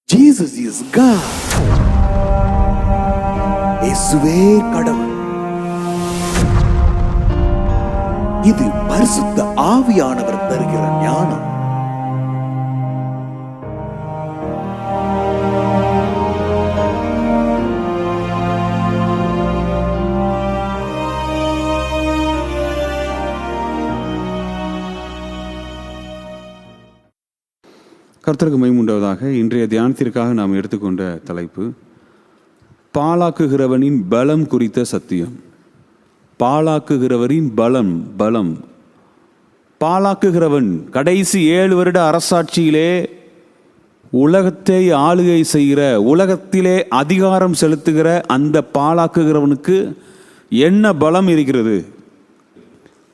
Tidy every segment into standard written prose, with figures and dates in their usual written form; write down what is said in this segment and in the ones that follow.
Jesus is God. இயேசுவே கடவுள். இது பரிசுத்த ஆவியானவர் தருகிற ஞானம். கர்த்தருக்கு மகிமை உண்டாவதாக. இன்றைய தியானத்திற்காக நாம் எடுத்துக்கொண்ட தலைப்பு பாழாக்குகிறவனின் பலம் குறித்த சத்தியம். பாழாக்குகிறவரின் பலம். பாழாக்குகிறவன் கடைசி 7 வருட அரசாட்சியிலே உலகத்தை ஆளுகை செய்கிற, உலகத்திலே அதிகாரம் செலுத்துகிற அந்த பாழாக்குகிறவனுக்கு என்ன பலம் இருக்கிறது?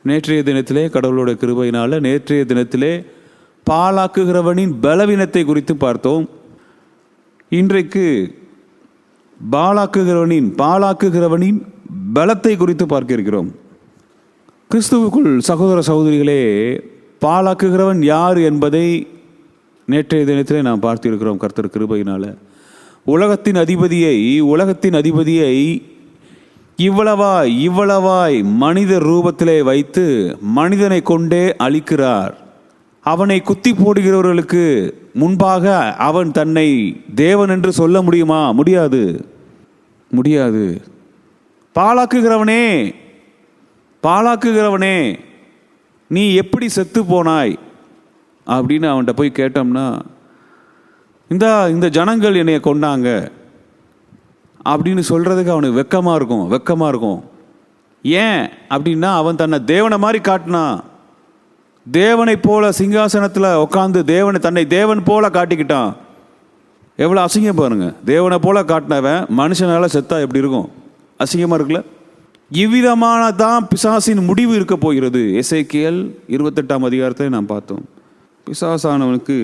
நேற்றைய தினத்திலே கடவுளோட கிருபையினால நேற்றைய தினத்திலே பாழாக்குகிறவனின் பலவீனத்தை குறித்து பார்த்தோம். இன்றைக்கு பாழாக்குகிறவனின் பலத்தை குறித்து பார்க்க இருக்கிறோம். கிறிஸ்துவுக்குள் சகோதர சகோதரிகளே, பாழாக்குகிறவன் யார் என்பதை நேற்றைய தினத்திலே நாம் பார்த்திருக்கிறோம். கர்த்தர் கிருபையினால உலகத்தின் அதிபதியை இவ்வளவாய் மனித ரூபத்திலே வைத்து மனிதனை கொண்டே அழிக்கிறார். அவனை குத்தி போடுகிறவர்களுக்கு முன்பாக அவன் தன்னை தேவன் என்று சொல்ல முடியுமா? முடியாது. பாழாக்குகிறவனே நீ எப்படி செத்து போனாய் அப்படின்னு அவன்கிட்ட போய் கேட்டோம்னா, இந்த ஜனங்கள் என்னைய கொண்டாங்க அப்படின்னு சொல்றதுக்கு அவனுக்கு வெக்கமா இருக்கும். ஏன் அப்படின்னா, அவன் தன்னை தேவனை மாதிரி காட்டினான். தேவனை போல சிங்காசனத்தில் உட்காந்து தன்னை தேவன் போல காட்டிக்கிட்டான். எவ்வளோ அசிங்கம் பாருங்க. தேவனை போல காட்டினவன் மனுஷனால செத்தா எப்படி இருக்கும்? அசிங்கமாக இருக்குல்ல? இவ்விதமானதான் பிசாசின் முடிவு இருக்க போகிறது. எசேக்கியேல் 28ஆம் அதிகாரத்தை நாம் பார்த்தோம். பிசாசானவனுக்கு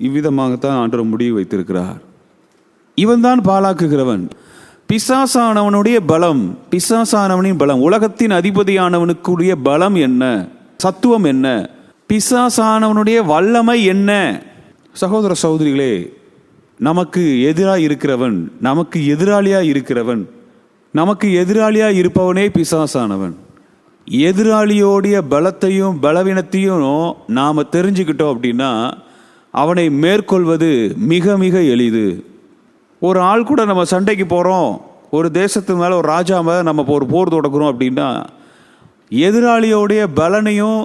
இவ்விதமாகத்தான் ஆண்டவர் முடிவு வைத்திருக்கிறார். இவன் தான் பாழாக்குகிறவன். பிசாசானவனின் பலம், உலகத்தின் அதிபதியானவனுக்குரிய பலம் என்ன? சத்துவம் என்ன? பிசாசானவனுடைய வல்லமை என்ன? சகோதர சகோதரிகளே, நமக்கு எதிராளியா இருப்பவனே பிசாசானவன். எதிராளியோடைய பலத்தையும் பலவீனத்தையும் நாம் தெரிஞ்சுக்கிட்டோம் அப்படின்னா அவனை மேற்கொள்வது மிக மிக எளிது. ஒரு ஆள் கூட நம்ம சண்டைக்கு போகிறோம், ஒரு தேசத்து மேலே, ஒரு ராஜா மேலே நம்ம ஒரு போர் தொடக்குறோம் அப்படின்னா எதிராளியோடைய பலனையும்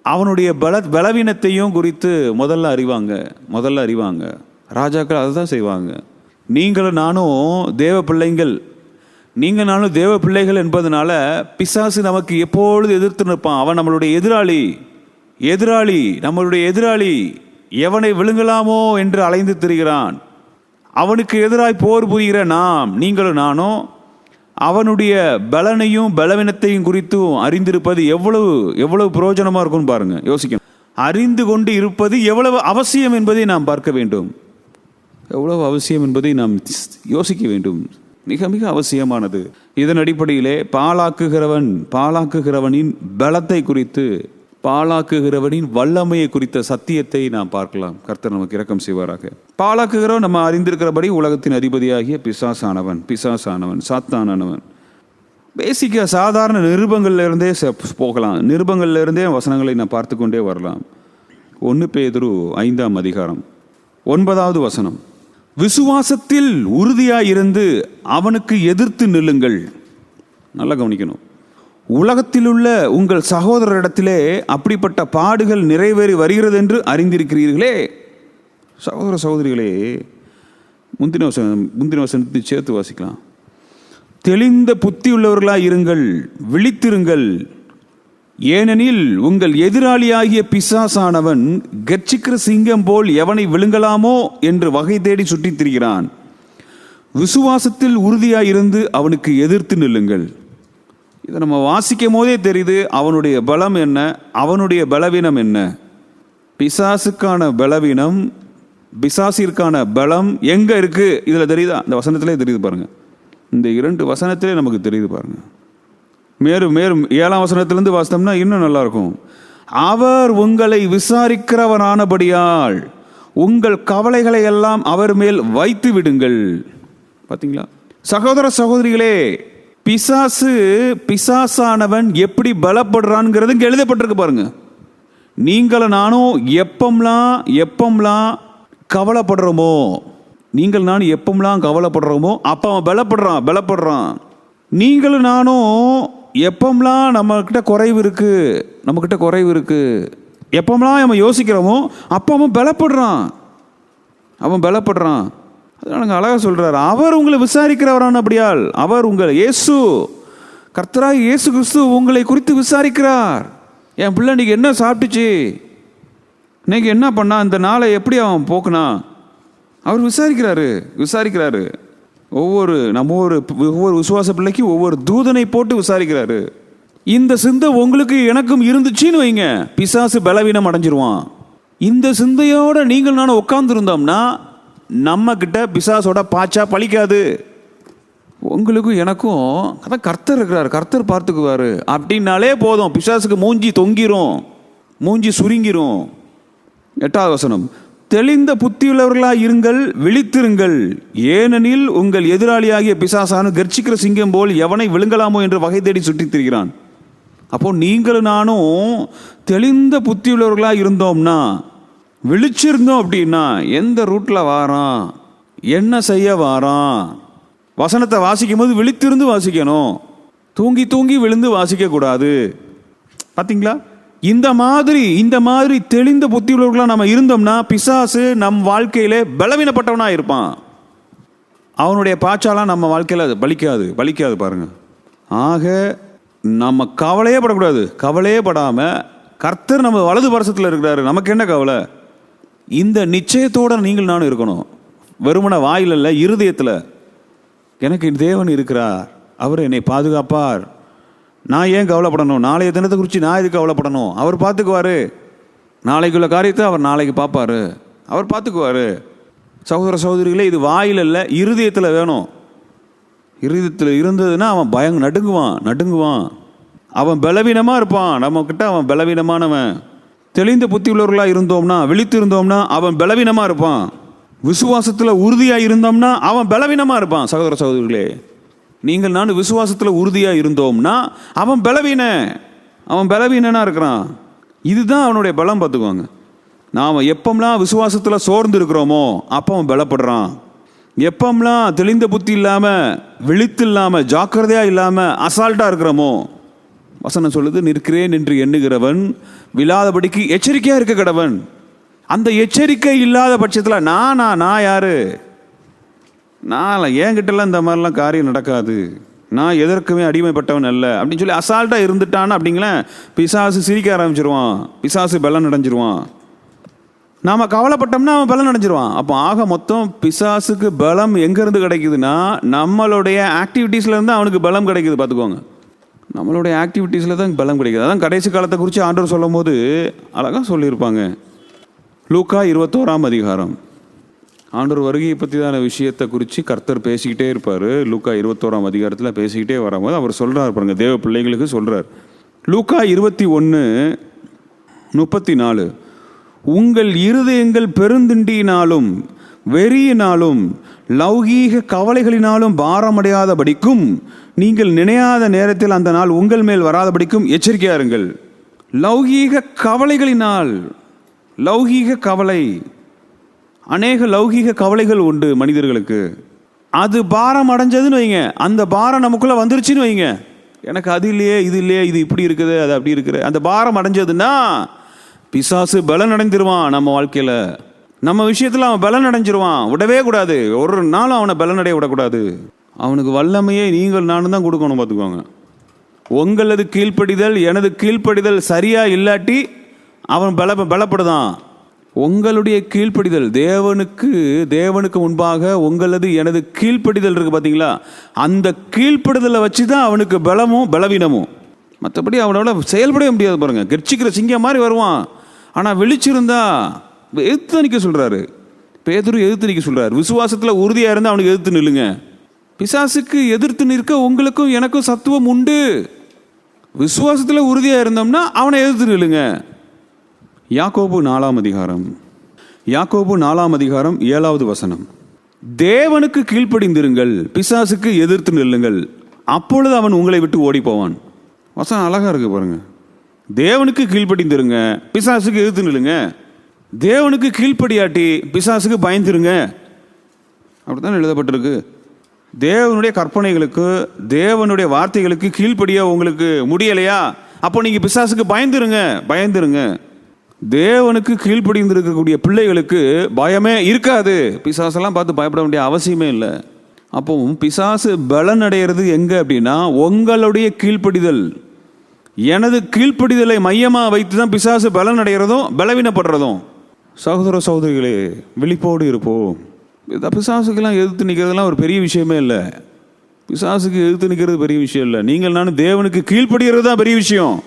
அவனுடைய பலவீனத்தையும் குறித்து முதல்ல அறிவாங்க. ராஜாக்கள் அதை தான் செய்வாங்க. நீங்களும் நானும் தேவ பிள்ளைகள் என்பதனால பிசாசு நமக்கு எப்பொழுது எதிர்த்து நிற்பான். அவன் நம்மளுடைய எதிராளி எவனை விழுங்கலாமோ என்று அலைந்து திரிகிறான். அவனுக்கு எதிராய் போர் புரிகிற நீங்களும் நானும் அவனுடைய பலனையும் பலவீனத்தையும் குறித்தும் அறிந்திருப்பது எவ்வளவு பிரயோஜனமாக இருக்கும்னு பாருங்க, யோசிக்கணும். அறிந்து கொண்டு இருப்பது எவ்வளவு அவசியம் என்பதை நாம் பார்க்க வேண்டும். எவ்வளவு அவசியம் என்பதை நாம் யோசிக்க வேண்டும். மிக மிக அவசியமானது. இதன் அடிப்படையிலே பாழாக்குகிறவனின் பலத்தை குறித்து, பாழாக்குகிறவனின் வல்லமையை குறித்த சத்தியத்தை நாம் பார்க்கலாம். கர்த்தர் நமக்கு இரக்கம் செய்வாராக. பாழாக்குகிறவன் நம்ம அறிந்திருக்கிறபடி உலகத்தின் அதிபதியாகிய பிசாசானவன் சாத்தானவன். பேசிக்காக சாதாரண நிருபங்கள்லேருந்தே போகலாம். நிருபங்கள்லேருந்தே வசனங்களை நான் பார்த்து கொண்டே வரலாம். 1 பேதுரு 5ஆம் அதிகாரம் 9வது வசனம், விசுவாசத்தில் உறுதியாயிருந்து அவனுக்கு எதிர்த்து நில்லுங்கள். நல்லா கவனிக்கணும். உலகத்திலுள்ள உங்கள் சகோதரரிடத்திலே அப்படிப்பட்ட பாடுகள் நிறைவேறி வருகிறது என்று அறிந்திருக்கிறீர்களே. சகோதர சகோதரிகளே, முந்தின வசனத்தை சேர்த்து வாசிக்கலாம். தெளிந்த புத்தி உள்ளவர்களாய் இருங்கள், விழித்திருங்கள். ஏனெனில் உங்கள் எதிராளியாகிய பிசாசானவன் கர்ச்சிக்கிற சிங்கம் போல் எவனை விழுங்கலாமோ என்று வகை தேடி சுற்றித் திரிகிறான். விசுவாசத்தில் உறுதியாயிருந்து அவனுக்கு எதிர்த்து நில்லுங்கள். இதை நம்ம வாசிக்கும் போதே தெரியுது அவனுடைய பலம் என்ன, அவனுடைய பலவீனம் என்ன. பிசாசுக்கான பலம் எங்க இருக்கு? இதுல தெரியுதா? இந்த வசனத்திலே தெரியுது பாருங்க. இந்த 2 வசனத்திலே நமக்கு தெரியுது பாருங்க. மேலும் 7ஆம் வசனத்திலிருந்து வாசித்தோம்னா இன்னும் நல்லா இருக்கும். அவர் உங்களை விசாரிக்கிறவரானபடியால் உங்கள் கவலைகளை எல்லாம் அவர் மேல் வைத்து விடுங்கள். பார்த்தீங்களா சகோதர சகோதரிகளே, பிசாசானவன் எப்படி பலப்படுறான்ங்கிறது இங்கே எழுதப்பட்டிருக்கு பாருங்க. நீங்களும் நானும் எப்பம்லாம் கவலைப்படுறோமோ, நீங்கள் நானும் எப்பம்லாம் கவலைப்படுறோமோ அப்போ அவன் பலப்படுறான். நீங்களும் நானும் எப்பம்லாம் நம்மக்கிட்ட குறைவு இருக்கு, எப்பம்லாம் நம்ம யோசிக்கிறோமோ அப்போ அவன் பலப்படுறான். அதனால அழகாக சொல்றார், அவர் உங்களை விசாரிக்கிறவரான அப்படியால் அவர் உங்கள் கர்த்தராகிய இயேசு கிறிஸ்து உங்களை குறித்து விசாரிக்கிறார். என் பிள்ளை இன்னைக்கு என்ன சாப்பிட்டுச்சு, இன்னைக்கு என்ன பண்ணா, இந்த நாளை எப்படி அவன் போக்குனா, அவர் விசாரிக்கிறாரு. ஒவ்வொரு விசுவாச பிள்ளைக்கு ஒவ்வொரு தூதனை போட்டு விசாரிக்கிறாரு. இந்த சிந்தை உங்களுக்கு எனக்கும் இருந்துச்சுன்னு வைங்க, பிசாசு பலவீனம் அடைஞ்சிருவான். இந்த சிந்தையோட நீங்கள் நானும் உட்கார்ந்து இருந்தோம்னா நம்ம கிட்ட பிசாசோட பாச்சா பழிக்காது. உங்களுக்கும் எனக்கும் அதான் கர்த்தர் இருக்கிறார், கர்த்தர் பார்த்துக்குவாரு அப்படின்னாலே போதும். பிசாசுக்கு மூஞ்சி தொங்கிரும், மூஞ்சி சுருங்கிரும். 8வது வசனம், தெளிந்த புத்தியுள்ளவர்களாக இருங்கள், விழித்திருங்கள், ஏனெனில் உங்கள் எதிராளியாகிய பிசாசான கர்ச்சிக்கிற சிங்கம் போல் எவனை விழுங்கலாமோ என்று வகை தேடி சுற்றித் திரிகிறான். அப்போ நீங்களும் நானும் தெளிந்த புத்தியுள்ளவர்களாக இருந்தோம்னா, விழிச்சிருந்தோம் அப்படின்னா, எந்த ரூட்டில் வாரான், என்ன செய்ய வாரான், வசனத்தை வாசிக்கும் போது விழித்திருந்து வாசிக்கணும், தூங்கி விழுந்து வாசிக்கக்கூடாது. பார்த்தீங்களா, இந்த மாதிரி தெளிந்த புத்தியுள்ளவர்களாக நம்ம இருந்தோம்னா பிசாசு நம் வாழ்க்கையிலே பலவீனப்பட்டவனாக இருப்பான். அவனுடைய பாச்சாலாம் நம்ம வாழ்க்கையில் பலிக்காது பாருங்க. ஆக நம்ம கவலையே படக்கூடாது. கவலையே படாமல் கர்த்தர் நம்ம வலது பரசத்தில் இருக்கிறாரு, நமக்கு என்ன கவலை? இந்த நிச்சயத்தோடு நீங்கள் நானும் இருக்கணும். வெறுமன வாயில் இல்லை, இருதயத்தில் எனக்கு தேவன் இருக்கிறார், அவர் என்னை பாதுகாப்பார், நான் ஏன் கவலைப்படணும், நாளைய தினத்தை குறித்து நான் எதுக்கு கவலைப்படணும், அவர் பார்த்துக்குவார், நாளைக்குள்ள காரியத்தை அவர் நாளைக்கு பார்ப்பார், அவர் பார்த்துக்குவார். சகோதர சகோதரிகளே, இது வாயில் இல்லை, இருதயத்தில் வேணும். இருதயத்தில் இருந்ததுன்னா அவன் நடுங்குவான், அவன் பலவீனமாக இருப்பான். நம்மக்கிட்ட அவன் பலவீனமானவன். தெளிந்த புத்தி உள்ளவர்களாக இருந்தோம்னா, விழித்து இருந்தோம்னா அவன் பலவீனமாக இருப்பான். விசுவாசத்தில் உறுதியாக இருந்தோம்னா அவன் பலவீனமாக இருப்பான். சகோதர சகோதரிகளே, நீங்கள் நான் விசுவாசத்தில் உறுதியாக இருந்தோம்னா அவன் பலவீனனாக இருக்கிறான். இதுதான் அவனுடைய பலம். பார்த்துக்குவாங்க, நாம் எப்பம்லாம் விசுவாசத்தில் சோர்ந்து இருக்கிறோமோ அப்போ அவன் பலப்படுறான். எப்பம்லாம் தெளிந்த புத்தி இல்லாமல், விழித்து இல்லாமல், ஜாக்கிரதையாக இல்லாமல் அசால்ட்டாக இருக்கிறோமோ, வசனம் சொல்லுது, நிற்கிறேன் என்று எண்ணுகிறவன் விழாதபடிக்கு எச்சரிக்கையாக இருக்க கடவன். அந்த எச்சரிக்கை இல்லாத பட்சத்தில் நான் யாரு, நான் என்கிட்டலாம் இந்த மாதிரிலாம் காரியம் நடக்காது, நான் எதற்குமே அடிமைப்பட்டவன் அல்ல அப்படின்னு சொல்லி அசால்ட்டாக இருந்துட்டான்னு அப்படிங்களேன், பிசாசு சிரிக்க ஆரம்பிச்சிருவான், பிசாசு பலன் அடைஞ்சிருவான். நாம் கவலைப்பட்டோம்னா அவன் பலன் அடைஞ்சிருவான். அப்போ ஆக மொத்தம் பிசாசுக்கு பலம் எங்கேருந்து கிடைக்குதுன்னா நம்மளுடைய ஆக்டிவிட்டீஸ்லேருந்து அவனுக்கு பலம் கிடைக்குது. பார்த்துக்கோங்க, நம்மளுடைய ஆக்டிவிட்டீஸில் தான் பலம் கிடைக்குது. அதான் கடைசி காலத்தை குறித்து ஆண்டவர் சொல்லும் போது அழகாக சொல்லியிருப்பாங்க. லூக்கா 21ஆம் அதிகாரம், ஆண்டவர் வருகையை பற்றிதான விஷயத்தை குறித்து கர்த்தர் பேசிக்கிட்டே இருப்பார். லூக்கா 21ஆம் அதிகாரத்தில் பேசிக்கிட்டே வரும்போது அவர் சொல்கிறார் பாருங்க, தேவ பிள்ளைங்களுக்கு சொல்கிறார். லூக்கா 21:34, உங்கள் இருதயங்கள் பெருந்திண்டியினாலும் வெறியினாலும் லௌகீக கவலைகளினாலும் பாரமடையாதபடிக்கும் நீங்கள் நினையாத நேரத்தில் அந்த நாள் உங்கள் மேல் வராதபடிக்கும் எச்சரிக்கையா இருங்கள். லௌகீக கவலைகளினால், லௌகீக கவலை, அநேக லௌகீக கவலைகள் உண்டு மனிதர்களுக்கு. அது பாரம் அடைஞ்சதுன்னு வைங்க, அந்த பாரம் நமக்குள்ள வந்துருச்சுன்னு வைங்க, எனக்கு அது இல்லையே, இது இப்படி இருக்குது, அது அப்படி இருக்குது, அந்த பாரம் அடைஞ்சதுன்னா பிசாசு பலன் அடைஞ்சிருவான். நம்ம வாழ்க்கையில் நம்ம விஷயத்தில் அவன் பலன் அடைஞ்சிருவான். விடவே கூடாது, ஒரு நாளும் அவனை பலன் அடைய விடக்கூடாது. அவனுக்கு வல்லமையை நீங்கள் நானும் தான் கொடுக்கணும். பார்த்துக்கோங்க, உங்களது கீழ்ப்படிதல் எனது கீழ்ப்படிதல் சரியா இல்லாட்டி அவன் பலப்படுதான். உங்களுடைய கீழ்ப்படிதல் தேவனுக்கு முன்பாக உங்களது எனது கீழ்ப்படிதல் இருக்கு பார்த்தீங்களா, அந்த கீழ்ப்படுதலை வச்சு தான் அவனுக்கு பலமும் பலவீனமும். மற்றபடி அவனோட செயல்படவே முடியாது. பாருங்க, கர்ச்சிக்கிற சிங்கம் மாதிரி வருவான், ஆனால் விழிச்சிருந்தா எதிர்த்து நிற்க சொல்கிறாரு. பேதுரு எதிர்த்து நிற்க சொல்கிறார். விசுவாசத்தில் உறுதியாக இருந்தால் அவனுக்கு எதிர்த்து நில்லுங்க. பிசாசுக்கு எதிர்த்து நிற்க உங்களுக்கும் எனக்கும் சத்துவம் உண்டு. விசுவாசத்தில் உறுதியாக இருந்தோம்னா அவனை எதிர்த்து நில்லுங்க. யாக்கோபு 4ஆம் அதிகாரம், யாக்கோபு 4ஆம் அதிகாரம் 7வது வசனம். தேவனுக்கு கீழ்ப்படிந்திருங்கள், பிசாசுக்கு எதிர்த்து நில்லுங்கள், அப்பொழுது அவன் உங்களை விட்டு ஓடி போவான். வசனம் அழகா இருக்கு பாருங்க. தேவனுக்கு கீழ்ப்படிந்திருங்க, பிசாசுக்கு எதிர்த்து நில்லுங்க. தேவனுக்கு கீழ்ப்படியாட்டி பிசாசுக்கு பயந்துருங்க. அப்படித்தான் எழுதப்பட்டிருக்கு. தேவனுடைய கற்பனைகளுக்கு, தேவனுடைய வார்த்தைகளுக்கு கீழ்ப்படியா உங்களுக்கு முடியலையா, அப்போ நீங்க பிசாசுக்கு பயந்துருங்க. தேவனுக்கு கீழ்ப்படிந்திருக்கக்கூடிய பிள்ளைகளுக்கு பயமே இருக்காது. பிசாசெல்லாம் பார்த்து பயப்பட வேண்டிய அவசியமே இல்லை. அப்போ பிசாசு பலன் அடைகிறது எங்க அப்படின்னா, உங்களுடைய கீழ்ப்படிதல். எனது கீழ்ப்படிதலை மையமாக வைத்து தான் பிசாசு பலன் அடைகிறதும் பலவீனப்படுறதும். சகோதர சகோதரிகளே, விழிப்போடு இருப்போம். பிசாசுக்கெல்லாம் எதிர்த்து நிற்கிறதுலாம் ஒரு பெரிய விஷயமே இல்லை. பிசாசுக்கு எதிர்த்து நிற்கிறது பெரிய விஷயம் இல்லை. நீங்கள் நானும் தேவனுக்கு கீழ்ப்படுகிறது தான் பெரிய விஷயம்.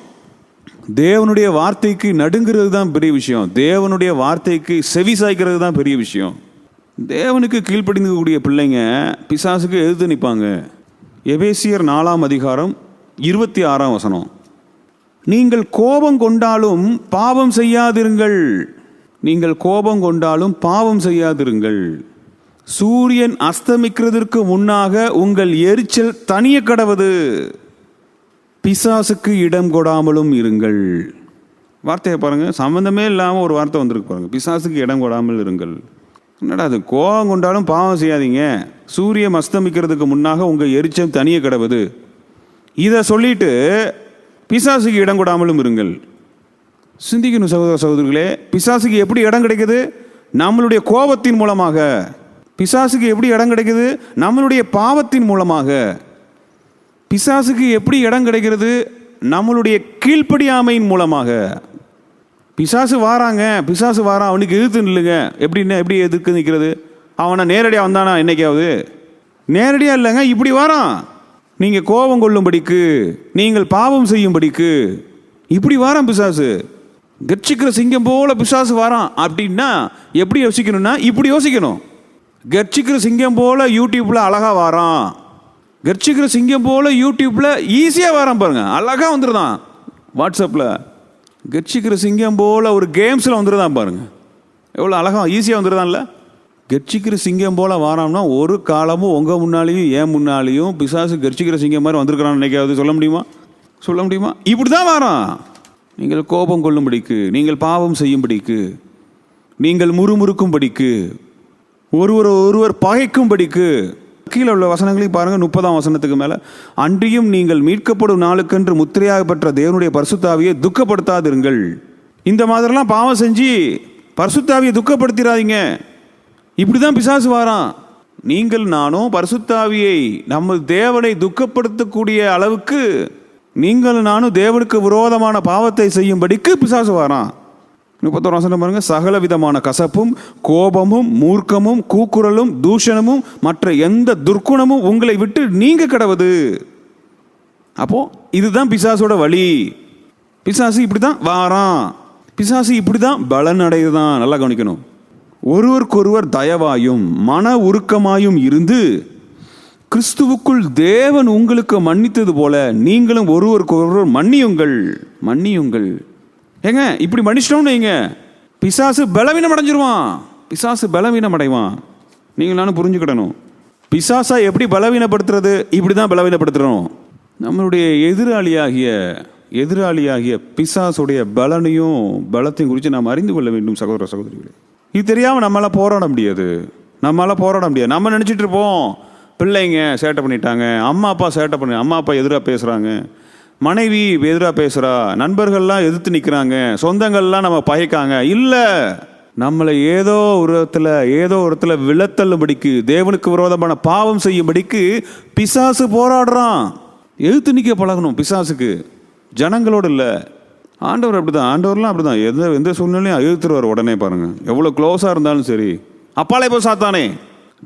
தேவனுடைய வார்த்தைக்கு நடுங்கிறது தான் பெரிய விஷயம். தேவனுடைய வார்த்தைக்கு செவி சாய்க்கிறது தான் பெரிய விஷயம். தேவனுக்கு கீழ்ப்படிந்தக்கூடிய பிள்ளைங்க பிசாசுக்கு எதிர்த்து நிற்பாங்க. எபேசியர் 4ஆம் அதிகாரம் 26ஆம் வசனம். நீங்கள் கோபம் கொண்டாலும் பாவம் செய்யாதிருங்கள். நீங்கள் கோபம் கொண்டாலும் பாவம் செய்யாதிருங்கள். சூரியன் அஸ்தமிக்கிறதற்கு முன்னாக உங்கள் எரிச்சல் தனிய கடவது. பிசாசுக்கு இடம் கொடாமலும் இருங்கள். வார்த்தையை பாருங்க, சம்பந்தமே இல்லாமல் ஒரு வார்த்தை வந்திருக்கு பாருங்க. பிசாசுக்கு இடம் கொடாமல் இருங்கள். என்னடா அது? கோபம் கொண்டாலும் பாவம் செய்யாதீங்க, சூரியன் அஸ்தமிக்கிறதுக்கு முன்னாக உங்கள் எரிச்சல் தனிய கடவுது. இதை சொல்லிட்டு பிசாசுக்கு இடம் கொடாமலும் இருங்கள். சிந்திக்கணும் சகோதர சகோதரிகளே. பிசாசுக்கு எப்படி இடம் கிடைக்குது? நம்மளுடைய கோபத்தின் மூலமாக. பிசாசுக்கு எப்படி இடம் கிடைக்குது? நம்மளுடைய பாவத்தின் மூலமாக. பிசாசுக்கு எப்படி இடம் கிடைக்கிறது? நம்மளுடைய கீழ்ப்படியாமையின் மூலமாக. பிசாசு வாரான், அவனுக்கு எதிர்த்து நில்லுங்க. எப்படி எதிர்த்து நிற்கிறது? அவனை நேரடியாக வந்தானா என்னைக்காவது? நேரடியாக இல்லைங்க, இப்படி வாரான். நீங்கள் கோபம் கொள்ளும்படிக்கு, நீங்கள் பாவம் செய்யும்படிக்கு இப்படி வாரான் பிசாசு. கர்ச்சிக்கிற சிங்கம் போல பிசாசு வாரான் அப்படின்னா எப்படி யோசிக்கணும்னா, இப்படி யோசிக்கணும். கர்ச்சிக்கிற சிங்கம் போல யூடியூப்ல அழகா வாரான். கர்ச்சிக்கிற சிங்கம் போல யூடியூப்ல ஈஸியா வாரான் பாருங்க, அழகா வந்துருதான். வாட்ஸ்அப்ல கர்ச்சிக்கிற சிங்கம் போல ஒரு கேம்ஸ்ல வந்துருதான் பாருங்க, எவ்வளோ அழகா ஈஸியா வந்துருதான்ல. கர்ச்சிக்கிற சிங்கம் போல வாராம்னா ஒரு காலமும் உங்க முன்னாலேயும் என் முன்னாலேயும் பிசாசு கர்ச்சிக்கிற சிங்கம் மாதிரி வந்திருக்கிறான்னு நினைக்காது. சொல்ல முடியுமா? இப்படிதான் வாரான். நீங்கள் கோபம் கொள்ளும்படிக்கு, நீங்கள் பாவம் செய்யும்படிக்கு, நீங்கள் முறுமுறுக்கும்படிக்கு, ஒருவர் பகைக்கும்படிக்கு. கீழே உள்ள வசனங்களையும் பாருங்க. 30ஆம் வசனத்துக்கு மேல, அன்றியும் நீங்கள் மீட்கப்படும் நாளுக்கென்று முத்திரையாக பெற்ற தேவனுடைய பரிசுத்தாவியை துக்கப்படுத்தாதிருங்கள். இந்த மாதிரிலாம் பாவம் செஞ்சு பரிசுத்தாவியை துக்கப்படுத்திடாதீங்க. இப்படிதான் பிசாசு வாரான். நீங்கள் நானும் பரிசுத்தாவியை, நம்ம தேவனை துக்கப்படுத்தக்கூடிய அளவுக்கு நீங்கள் நானும் தேவனுக்கு விரோதமான பாவத்தை செய்யும்படிக்கு பிசாசு வாரான். 31 வசனம் பாருங்க. சகல விதமான கசப்பும் கோபமும் மூர்க்கமும் கூக்குரலும் தூஷணமும் மற்ற எந்த துர்க்குணமும் உங்களை விட்டு நீங்க கடவுது. அப்போ இதுதான் பிசாசோட வழி. பிசாசு இப்படிதான் வாரான். பிசாசு இப்படிதான் பலன் அடையுதான். நல்லா கவனிக்கணும். ஒருவருக்கொருவர் தயவாயும் மன உருக்கமாயும் இருந்து கிறிஸ்துவுக்குள் தேவன் உங்களுக்கு மன்னித்தது போல நீங்களும் ஒருவருக்கொருவர் மன்னியுங்கள். ஏங்க இப்படி மன்னிச்சிட்டோம்னு வைங்க, பிசாசு பலவீனம் அடைஞ்சிருவான். பிசாசு பலவீனம் அடைவான். நீங்கள் நானும் புரிஞ்சுக்கிடணும். பிசாசா எப்படி பலவீனப்படுத்துறது? இப்படிதான் பலவீனப்படுத்துறோம். நம்மளுடைய எதிராளியாகிய பிசாசுடைய பலத்தையும் குறித்து நாம் அறிந்து கொள்ள வேண்டும் சகோதர சகோதரிகளே. இது தெரியாமல் நம்மளால் போராட முடியாது. நம்ம நினச்சிட்டு இருப்போம், பிள்ளைங்க சேட்டை பண்ணிட்டாங்க, அம்மா அப்பா எதிராக பேசுகிறாங்க, மனைவி எதிராக பேசுகிறா, நண்பர்கள்லாம் எதிர்த்து நிற்கிறாங்க, சொந்தங்கள்லாம் நம்ம பகைக்காங்க. இல்லை, நம்மளை ஏதோ ஒரு இடத்துல விழத்தள்ளும்படிக்கு, தேவனுக்கு விரோதமான பாவம் செய்யும்படிக்கு பிசாசு போராடுறான். எதிர்த்து நிற்க பழகணும் பிசாசுக்கு, ஜனங்களோடு இல்லை. ஆண்டவர் அப்படிதான். ஆண்டவர்லாம் அப்படிதான். எந்த சூழ்நிலையும் எதிர்த்துருவார் உடனே. பாருங்க, எவ்வளோ க்ளோஸாக இருந்தாலும் சரி. அப்பாலே போ சாத்தானே,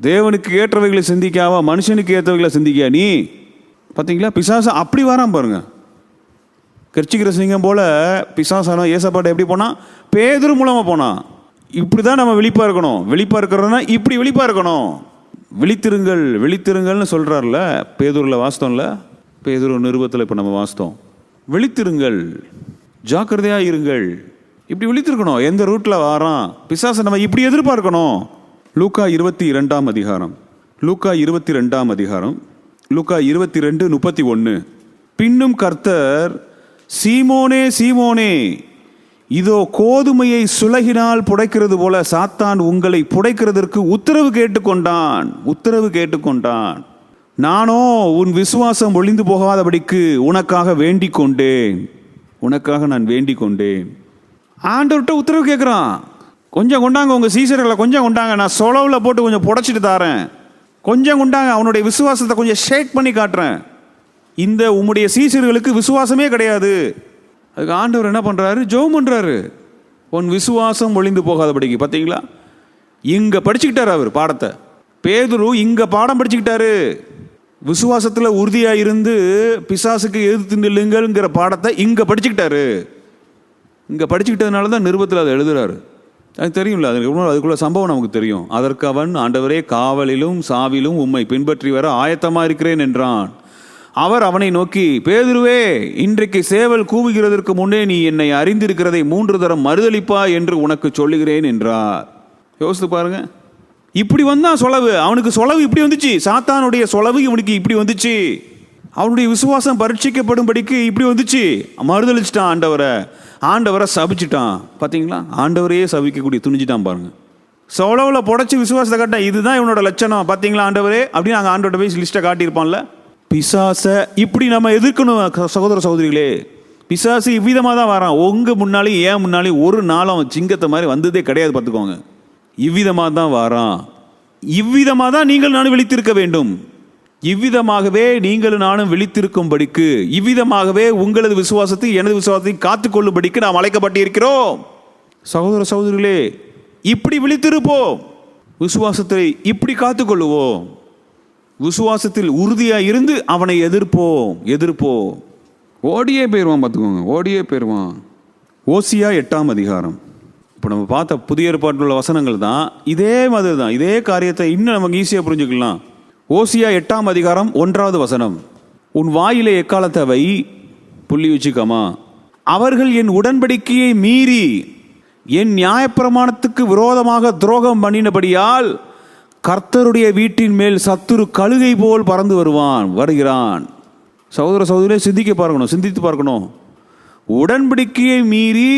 தேவனுக்கு ஏற்றவைகளை சிந்திக்காவா மனுஷனுக்கு ஏற்றவைகளை சிந்திக்கா நீ? பார்த்தீங்களா, பிசாசு அப்படி வரான் பாருங்க. கர்ச்சிக்கிற சிங்கம் போல பிசாசான ஏசப்பாட்ட எப்படி போனா? பேதுரு மூலமா போனா. இப்படி தான் நம்ம விழிப்பா இருக்கணும். விழிப்பா இருக்கிறதுனா இப்படி விழிப்பா இருக்கணும். விழித்திருங்கள்னு சொல்றாருல பேதுருல வாஸ்தவம்ல, பேதுரு நிருபத்தில் இப்போ நம்ம வாஸ்தவம். விழித்திருங்கள், ஜாக்கிரதையா இருங்கள். இப்படி விழித்திருக்கணும். எந்த ரூட்டில் வாரான் பிசாசை நம்ம இப்படி எதிர்பார்க்கணும். லூக்கா 22 அதிகாரம், லூக்கா 22 அதிகாரம், லூக்கா 22:31. பின்னும் கர்த்தர், சீமோனே சீமோனே, இதோ கோதுமையை சுலகினால் புடைக்கிறது போல சாத்தான் உங்களை புடைக்கிறதற்கு உத்தரவு கேட்டுக்கொண்டான். நானோ உன் விசுவாசம் ஒளிந்து போகாதபடிக்கு உனக்காக நான் வேண்டிக் கொண்டேன். ஆண்டவர்கிட்ட உத்தரவு கேட்குறான். கொஞ்சம் கொண்டாங்க, உங்கள் சீசர்களை கொஞ்சம் கொண்டாங்க, நான் சொலவில் போட்டு கொஞ்சம் புடைச்சிட்டு தாரேன், கொஞ்சம் கொண்டாங்க, அவனுடைய விசுவாசத்தை கொஞ்சம் ஷேக் பண்ணி காட்டுறேன். இந்த உம்முடைய சீசர்களுக்கு விசுவாசமே கிடையாது. அதுக்கு ஆண்டவர் என்ன பண்ணுறாரு? ஜெபம் பண்ணுறாரு, உன் விசுவாசம் ஒளிந்து போகாதபடிக்கு. பார்த்தீங்களா, இங்கே படிச்சுக்கிட்டாரு அவர் பாடத்தை. பேதுரு இங்கே பாடம் படிச்சுக்கிட்டாரு. விசுவாசத்தில் உறுதியாக இருந்து பிசாசுக்கு எதிர்த்து நில்லுங்கள்ங்கிற பாடத்தை இங்கே படிச்சுக்கிட்டாரு. இங்கே படிச்சுக்கிட்டதுனால தான் நிருபத்தில் அதை எழுதுறாரு. அது தெரியும்ல, அதுக்குள்ள சம்பவம் நமக்கு தெரியும். அதற்கு அவன், ஆண்டவரே, காவலிலும் சாவிலும் உம்மை பின்பற்றி வர ஆயத்தமாக இருக்கிறேன் என்றான். அவர் அவனை நோக்கி, பேதுருவே, இன்றைக்கு சேவல் கூவுகிறதற்கு முன்னே நீ என்னை அறிந்திருக்கிறதை 3 தரம் மறுதலிப்பா என்று உனக்கு சொல்லுகிறேன் என்றார். யோசித்து பாருங்க, இப்படி வந்தான் சொலவு. அவனுக்கு சொலவு இப்படி வந்துச்சு. சாத்தானுடைய சொலவு இவனுக்கு இப்படி வந்துச்சு. அவனுடைய விசுவாசம் பரீட்சிக்கப்படும்படிக்கு இப்படி வந்துச்சு. மறுதலிச்சிட்டான் ஆண்டவரை சபிச்சிட்டான். பார்த்தீங்களா, ஆண்டவரையே சபிக்கக்கூடிய துணிஞ்சிட்டான் பாருங்க. சொலவில் புடைச்சி விசுவாசத்தை காட்டான். இதுதான் இவனோட லட்சணம். பார்த்தீங்களா ஆண்டவரே அப்படின்னு நாங்கள் ஆண்டோட போய் லிஸ்ட்டை காட்டியிருப்பான்ல. பிசாசை இப்படி நம்ம எதிர்க்கணும் சகோதர சகோதரிகளே. பிசாசு இவ்விதமாக தான் வரான். உங்கள் முன்னாலேயும் ஏன் முன்னாலேயும் ஒரு நாளும் சிங்கத்தை மாதிரி வந்ததே கிடையாது. பார்த்துக்கோங்க, இவ்விதமாக தான் வரான். இவ்விதமாக தான் நீங்கள் நானும் விழித்திருக்க வேண்டும். இவ்விதமாகவே நீங்களும் நானும் விழித்திருக்கும்படிக்கு, இவ்விதமாகவே உங்களது விசுவாசத்தை எனது விசுவாசத்தை காத்துக்கொள்ளும்படிக்கு நாம் அழைக்கப்பட்டிருக்கிறோம். சகோதர சகோதரிகளே, இப்படி விழித்திருப்போம். விசுவாசத்தை இப்படி காத்துக்கொள்ளுவோம். விசுவாசத்தில் உறுதியாக இருந்து அவனை எதிர்ப்போம். ஓடியே போயிடுவான். பார்த்துக்கோங்க, ஓடியே போயிடுவான். ஓசியா 8 அதிகாரம். இப்போ நம்ம பார்த்த புதிய ஏற்பாட்டில் உள்ள வசனங்கள் தான் இதே மாதிரி தான். இதே காரியத்தை இன்னும் நமக்கு ஈஸியாக புரிஞ்சுக்கலாம். ஓசியா 8 அதிகாரம் 1வது வசனம். உன் வாயிலே எக்காலத்தை வை, புள்ளி வச்சுக்காமா, அவர்கள் என் உடன்படிக்கையை மீறி என் நியாயப்பிரமாணத்துக்கு விரோதமாக துரோகம் பண்ணினபடியால் கர்த்தருடைய வீட்டின் மேல் சத்துரு கழுகை போல் பறந்து வருகிறான். சகோதர சகோதரியை சிந்தித்து பார்க்கணும். உடன்படிக்கையை மீறி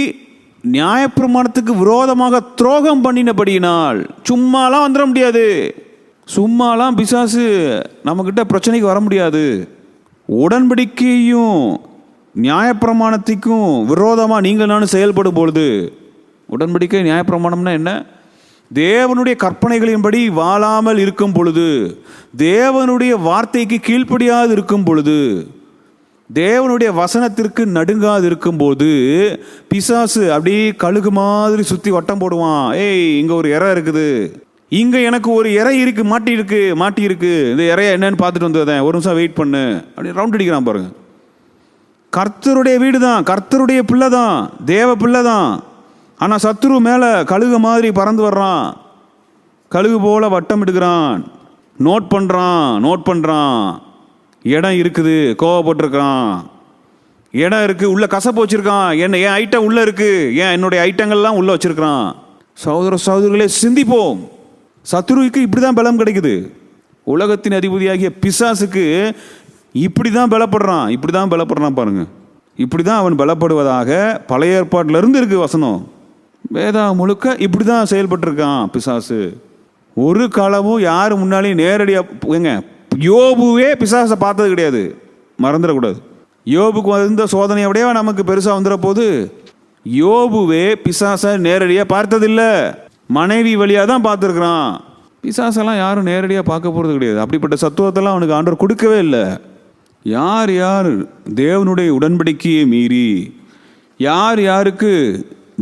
நியாயப்பிரமாணத்துக்கு விரோதமாக துரோகம் பண்ணினபடியினால், சும்மாலாம் வந்துட முடியாது. சும்மாலாம் பிசாசு நம்மக்கிட்ட பிரச்சனைக்கு வர முடியாது. உடன்படிக்கையும் நியாயப்பிரமாணத்துக்கும் விரோதமாக நீங்கள் நானும் செயல்படும் பொழுது, உடன்படிக்கை நியாயப்பிரமாணம்னா என்ன? தேவனுடைய கற்பனைகளின்படி வாழாமல் இருக்கும் பொழுது, தேவனுடைய வார்த்தைக்கு கீழ்ப்படியாது இருக்கும் பொழுது, தேவனுடைய வசனத்திற்கு நடுங்காது இருக்கும்போது பிசாசு அப்படியே கழுகு மாதிரி சுற்றி வட்டம் போடுவான். ஏய், இங்கே ஒரு இறை இருக்குது, இங்கே எனக்கு ஒரு இறை இருக்கு, மாட்டி இருக்கு, இந்த இறைய என்னன்னு பார்த்துட்டு வந்தேன், ஒரு நிமிஷம் வெயிட் பண்ணு அப்படி ரவுண்ட் அடிக்கிறான் பாருங்க. கர்த்தருடைய வீடு தான், கர்த்தருடைய பிள்ளை தான், தேவ பிள்ளை தான். ஆனால் சத்துரு மேலே கழுகு மாதிரி பறந்து வர்றான். கழுகு போல வட்டம் எடுக்கிறான். நோட் பண்ணுறான். இடம் இருக்குது, கோவப்பட்டிருக்கான். இடம் இருக்குது, உள்ள கசப்பு வச்சுருக்கான். என் ஐட்டம் உள்ளே இருக்குது, என்னுடைய ஐட்டங்கள்லாம் உள்ளே வச்சுருக்கிறான். சகோதரர்களே, சிந்திப்போம். சத்துருவுக்கு இப்படி தான் பலம் கிடைக்குது. உலகத்தின் அதிபதியாகிய பிசாசுக்கு இப்படி தான் பலப்படுறான் பாருங்க. இப்படி தான் அவன் பலப்படுவதாக பழைய ஏற்பாட்டிலிருந்து இருக்குது வசனம். வேதா முழுக்க இப்படி தான் செயல்பட்டுருக்கான் பிசாசு. ஒரு காலமும் யார் முன்னாலேயும் நேரடியாக யோபுவே பிசாசை பார்த்தது கிடையாது, மறந்துடக்கூடாது. யோபுக்கு வந்த சோதனையை விட நமக்கு பெருசாக வந்துட போது. யோபுவே பிசாசை நேரடியாக பார்த்ததில்லை, மனைவி வழியாக தான் பார்த்துருக்குறான். பிசாசெல்லாம் யாரும் நேரடியாக பார்க்க போகிறது கிடையாது. அப்படிப்பட்ட சத்துவத்தெல்லாம் அவனுக்கு ஆண்டவர் கொடுக்கவே இல்லை. யார் தேவனுடைய உடன்படிக்கையை மீறி, யாருக்கு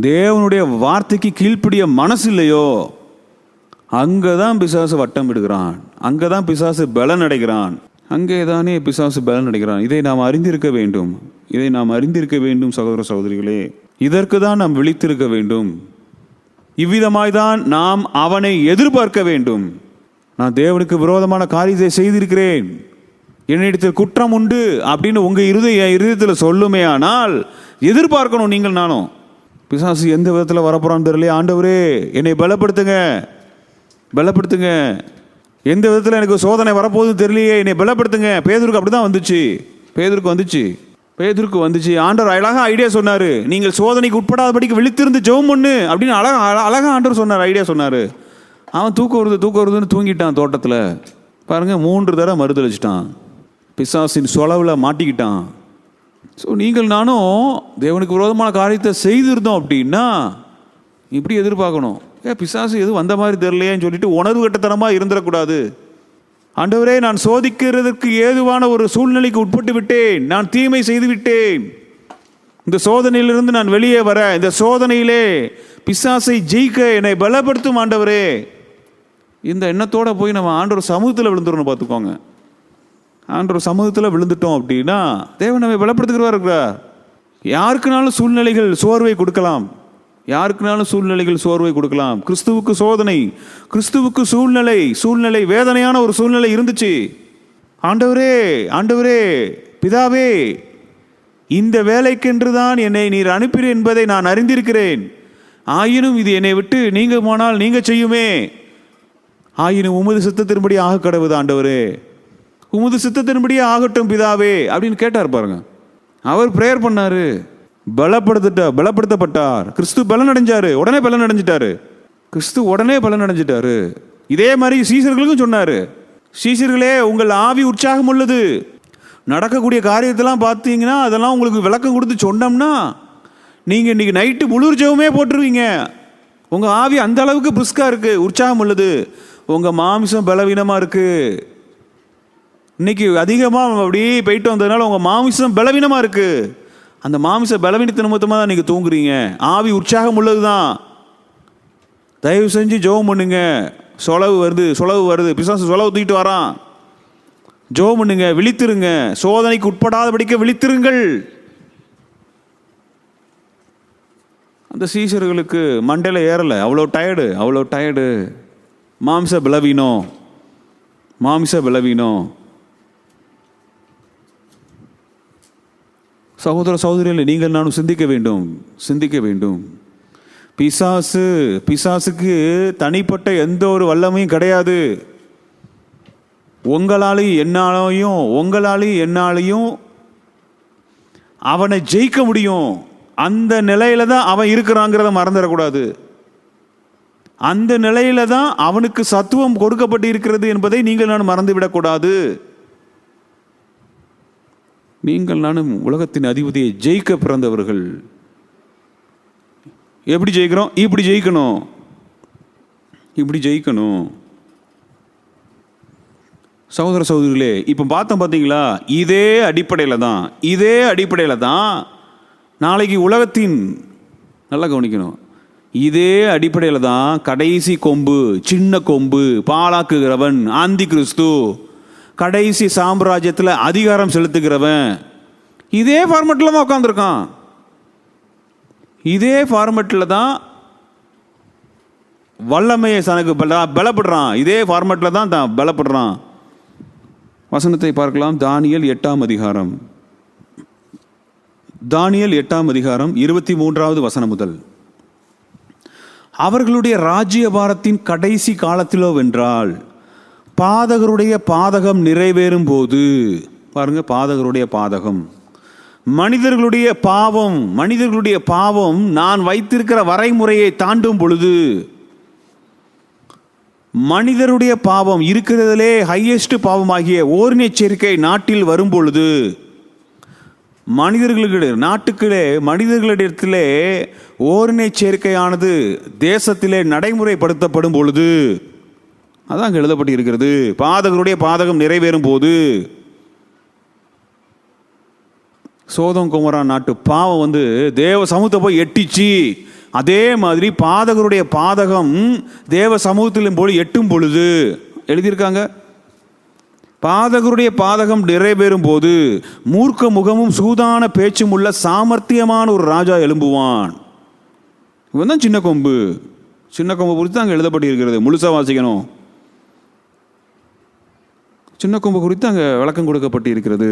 தேவனுடைய வார்த்தைக்கு கீழ்ப்படிய மனசு இல்லையோ, அங்கே தான் பிசாசு வட்டம் விடுகிறான். அங்கே தான் பிசாசு பலன் அடைகிறான். அங்கே தானே பிசாசு பலன் அடைகிறான். இதை நாம் அறிந்திருக்க வேண்டும் சகோதர சகோதரிகளே. இதற்கு தான் நாம் விழித்திருக்க வேண்டும். இவ்விதமாய்தான் நாம் அவனை எதிர்பார்க்க வேண்டும். நான் தேவனுக்கு விரோதமான காரியத்தை செய்திருக்கிறேன், என்னிடத்தில் குற்றம் உண்டு அப்படின்னு உங்கள் இருதயத்தில் சொல்லுமே ஆனால் எதிர்பார்க்கணும். நீங்கள் நானும் பிசாசு எந்த விதத்தில் வரப்போறான்னு தெரியலையே, ஆண்டவரே என்னை பலப்படுத்துங்க, பலப்படுத்துங்க. எந்த விதத்தில் எனக்கு சோதனை வரப்போகுதுன்னு தெரியலையே, என்னை பலப்படுத்துங்க. பேதுருக்கு அப்படி தான் வந்துச்சு. பேதுருக்கு வந்துச்சு. ஆண்டவர் அழகா ஐடியா சொன்னார். நீங்கள் சோதனைக்கு உட்படாதபடிக்கு விழித்திருந்து ஜெபம் பண்ணு அப்படின்னு அழகா ஆண்டவர் சொன்னார், ஐடியா சொன்னார். அவன் தூக்கம் வருதுன்னு தூங்கிட்டான் தோட்டத்தில். பாருங்க, 3 தடவை மறுதளிச்சிட்டான். பிசாசின் சொலவில் மாட்டிக்கிட்டான். ஸோ நீங்கள் நானும் தேவனுக்கு விரோதமான காரியத்தை செய்திருந்தோம் அப்படின்னா இப்படி எதிர்பார்க்கணும். பிசாசு எதுவும் வந்த மாதிரி தெரியலையேன்னு சொல்லிட்டு உணர்வு கட்டத்தனமாக இருந்துடக்கூடாது. ஆண்டவரே, நான் சோதிக்கிறதுக்கு ஏதுவான ஒரு சூழ்நிலைக்கு உட்பட்டு விட்டேன், நான் தீமை செய்து விட்டேன், இந்த சோதனையிலிருந்து நான் வெளியே வர, இந்த சோதனையிலே பிசாசை ஜெயிக்க என்னை பலப்படுத்தும் ஆண்டவரே. இந்த எண்ணத்தோடு போய் நம்ம ஆண்டவர் சமூகத்தில் விழுந்துடணும். பார்த்துக்கோங்க, ஆண்டவர் சமூகத்தில் விழுந்துட்டோம் அப்படின்னா தேவன் நம்மை பலப்படுத்துகிறவா இருக்கிறார். யாருக்குனாலும் சூழ்நிலைகள் சோர்வை கொடுக்கலாம், கிறிஸ்துவுக்கு சோதனை, கிறிஸ்துவுக்கு சூழ்நிலை வேதனையான ஒரு சூழ்நிலை இருந்துச்சு. ஆண்டவரே பிதாவே, இந்த வேலைக்கென்று தான் என்னை நீர் அனுப்பினீர் என்பதை நான் அறிந்திருக்கிறேன். ஆயினும் இது என்னை விட்டு நீங்க போனால் நீங்க செய்யுமே. ஆயினும் உமது சித்தத்தின்படி ஆக கடவுது ஆண்டவரே, உமது சித்தத்தின்படியே ஆகட்டும் பிதாவே அப்படின்னு கேட்டார். பாருங்க, அவர் பிரேயர் பண்ணாரு, பலப்படுத்தப்பட்டார். கிறிஸ்து பலன் அடைஞ்சாரு, உடனே பலன் அடைஞ்சிட்டாரு. இதே மாதிரி சீசர்களுக்கும் சொன்னாரு, சீசர்களே உங்கள் ஆவி உற்சாகம் உள்ளது. நடக்கக்கூடிய காரியத்தெல்லாம் பார்த்தீங்கன்னா அதெல்லாம் உங்களுக்கு விளக்கம் கொடுத்து சொன்னோம்னா நீங்கள் இன்னைக்கு நைட்டு முழு ஜெபமே போட்டுருவீங்க. உங்கள் ஆவி அந்த அளவுக்கு பிரிஸ்காக இருக்கு, உற்சாகம் உள்ளது. உங்கள் மாமிசம் பலவீனமாக இருக்கு. இன்னைக்கு அதிகமாக அப்படியே போயிட்டு வந்ததுனால உங்கள் மாமிசம் பலவீனமாக இருக்கு. அந்த மாமிச பலவீனத்து நிமித்தமாக தான் நீங்கள் தூங்குறீங்க. ஆவி உற்சாகம் உள்ளது தான். தயவு செஞ்சு ஜெபம் பண்ணுங்க. சொலவு வருது, பிசாசு சொலவு தூக்கிட்டு வரான். ஜெபம் பண்ணுங்க, விழித்திருங்க, சோதனைக்கு உட்படாதபடிக்க விழித்திருங்கள். அந்த சீசர்களுக்கு மண்டையில் ஏறலை, அவ்வளோ டயர்டு. மாமிச பலவீனம். சகோதர சகோதரிகளை நீங்கள் நானும் சிந்திக்க வேண்டும். பிசாசுக்கு தனிப்பட்ட எந்த ஒரு வல்லமையும் கிடையாது. உங்களாலையும் என்னாலையும் அவனை ஜெயிக்க முடியும். அந்த நிலையில தான் அவன் இருக்கிறாங்கிறத மறந்துடக்கூடாது. அந்த நிலையில தான் அவனுக்கு சத்துவம் கொடுக்கப்பட்டு இருக்கிறது என்பதை நீங்கள் நான் மறந்துவிடக்கூடாது. நீங்கள் நானும் உலகத்தின் அதிபதியை ஜெயிக்க பிறந்தவர்கள். எப்படி ஜெயிக்கிறோம்? இப்படி ஜெயிக்கணும். சகோதர சகோதரிகளே, இப்போ பார்த்தீங்களா, இதே அடிப்படையில் தான் நாளைக்கு உலகத்தின், நல்லா கவனிக்கணும், இதே அடிப்படையில் தான் கடைசி கொம்பு, சின்ன கொம்பு, பாலாக்குகிறவன், ஆந்தி கிறிஸ்து, கடைசி சாம்ராஜ்யத்தில் அதிகாரம் செலுத்துகிறவன், இதே ஃபார்மெட்டில் தான் உட்காந்துருக்கான். இதே ஃபார்மெட்டில் தான் வல்லமையை தனக்கு பலப்படுறான். இதே ஃபார்மெட்டில் தான் பலப்படுறான். வசனத்தை பார்க்கலாம். தானியேல் 8ஆம் அதிகாரம் 23வது வசனம் முதல். அவர்களுடைய ராஜ்யபாரத்தின் கடைசி காலத்திலோ வென்றால் பாதகருடைய பாதகம் நிறைவேறும் போது, பாருங்க, பாதகருடைய பாதகம், மனிதர்களுடைய பாவம் நான் வைத்திருக்கிற வரைமுறையை தாண்டும் பொழுது, மனிதருடைய பாவம் இருக்கிறதிலே ஹையஸ்ட் பாவமாகிய ஓரின எச்சரிக்கை நாட்டில் வரும் பொழுது, மனிதர்களிடத்திலே ஓரின சேர்க்கையானது தேசத்திலே நடைமுறைப்படுத்தப்படும் பொழுது, அதான் எழுதப்பட்டு இருக்கிறது, பாதகருடைய பாதகம் நிறைவேறும் போது. சோதம் குமரா நாட்டு பாவம் தேவ சமூகத்தை போய் எட்டிச்சு. அதே மாதிரி பாதகருடைய பாதகம் தேவ சமூகத்திலும் போய் எட்டும் பொழுது எழுதியிருக்காங்க. பாதகருடைய பாதகம் நிறைவேறும் போது மூர்க்க முகமும் சூதான பேச்சும் உள்ள சாமர்த்தியமான ஒரு ராஜா எழும்புவான். இவன் தான் சின்ன கொம்பு குறித்து அங்கே எழுதப்பட்டு இருக்கிறது. முழுசா வாசிக்கணும். சின்ன கொம்பு குறித்து அங்கே விளக்கம் கொடுக்கப்பட்டு இருக்கிறது.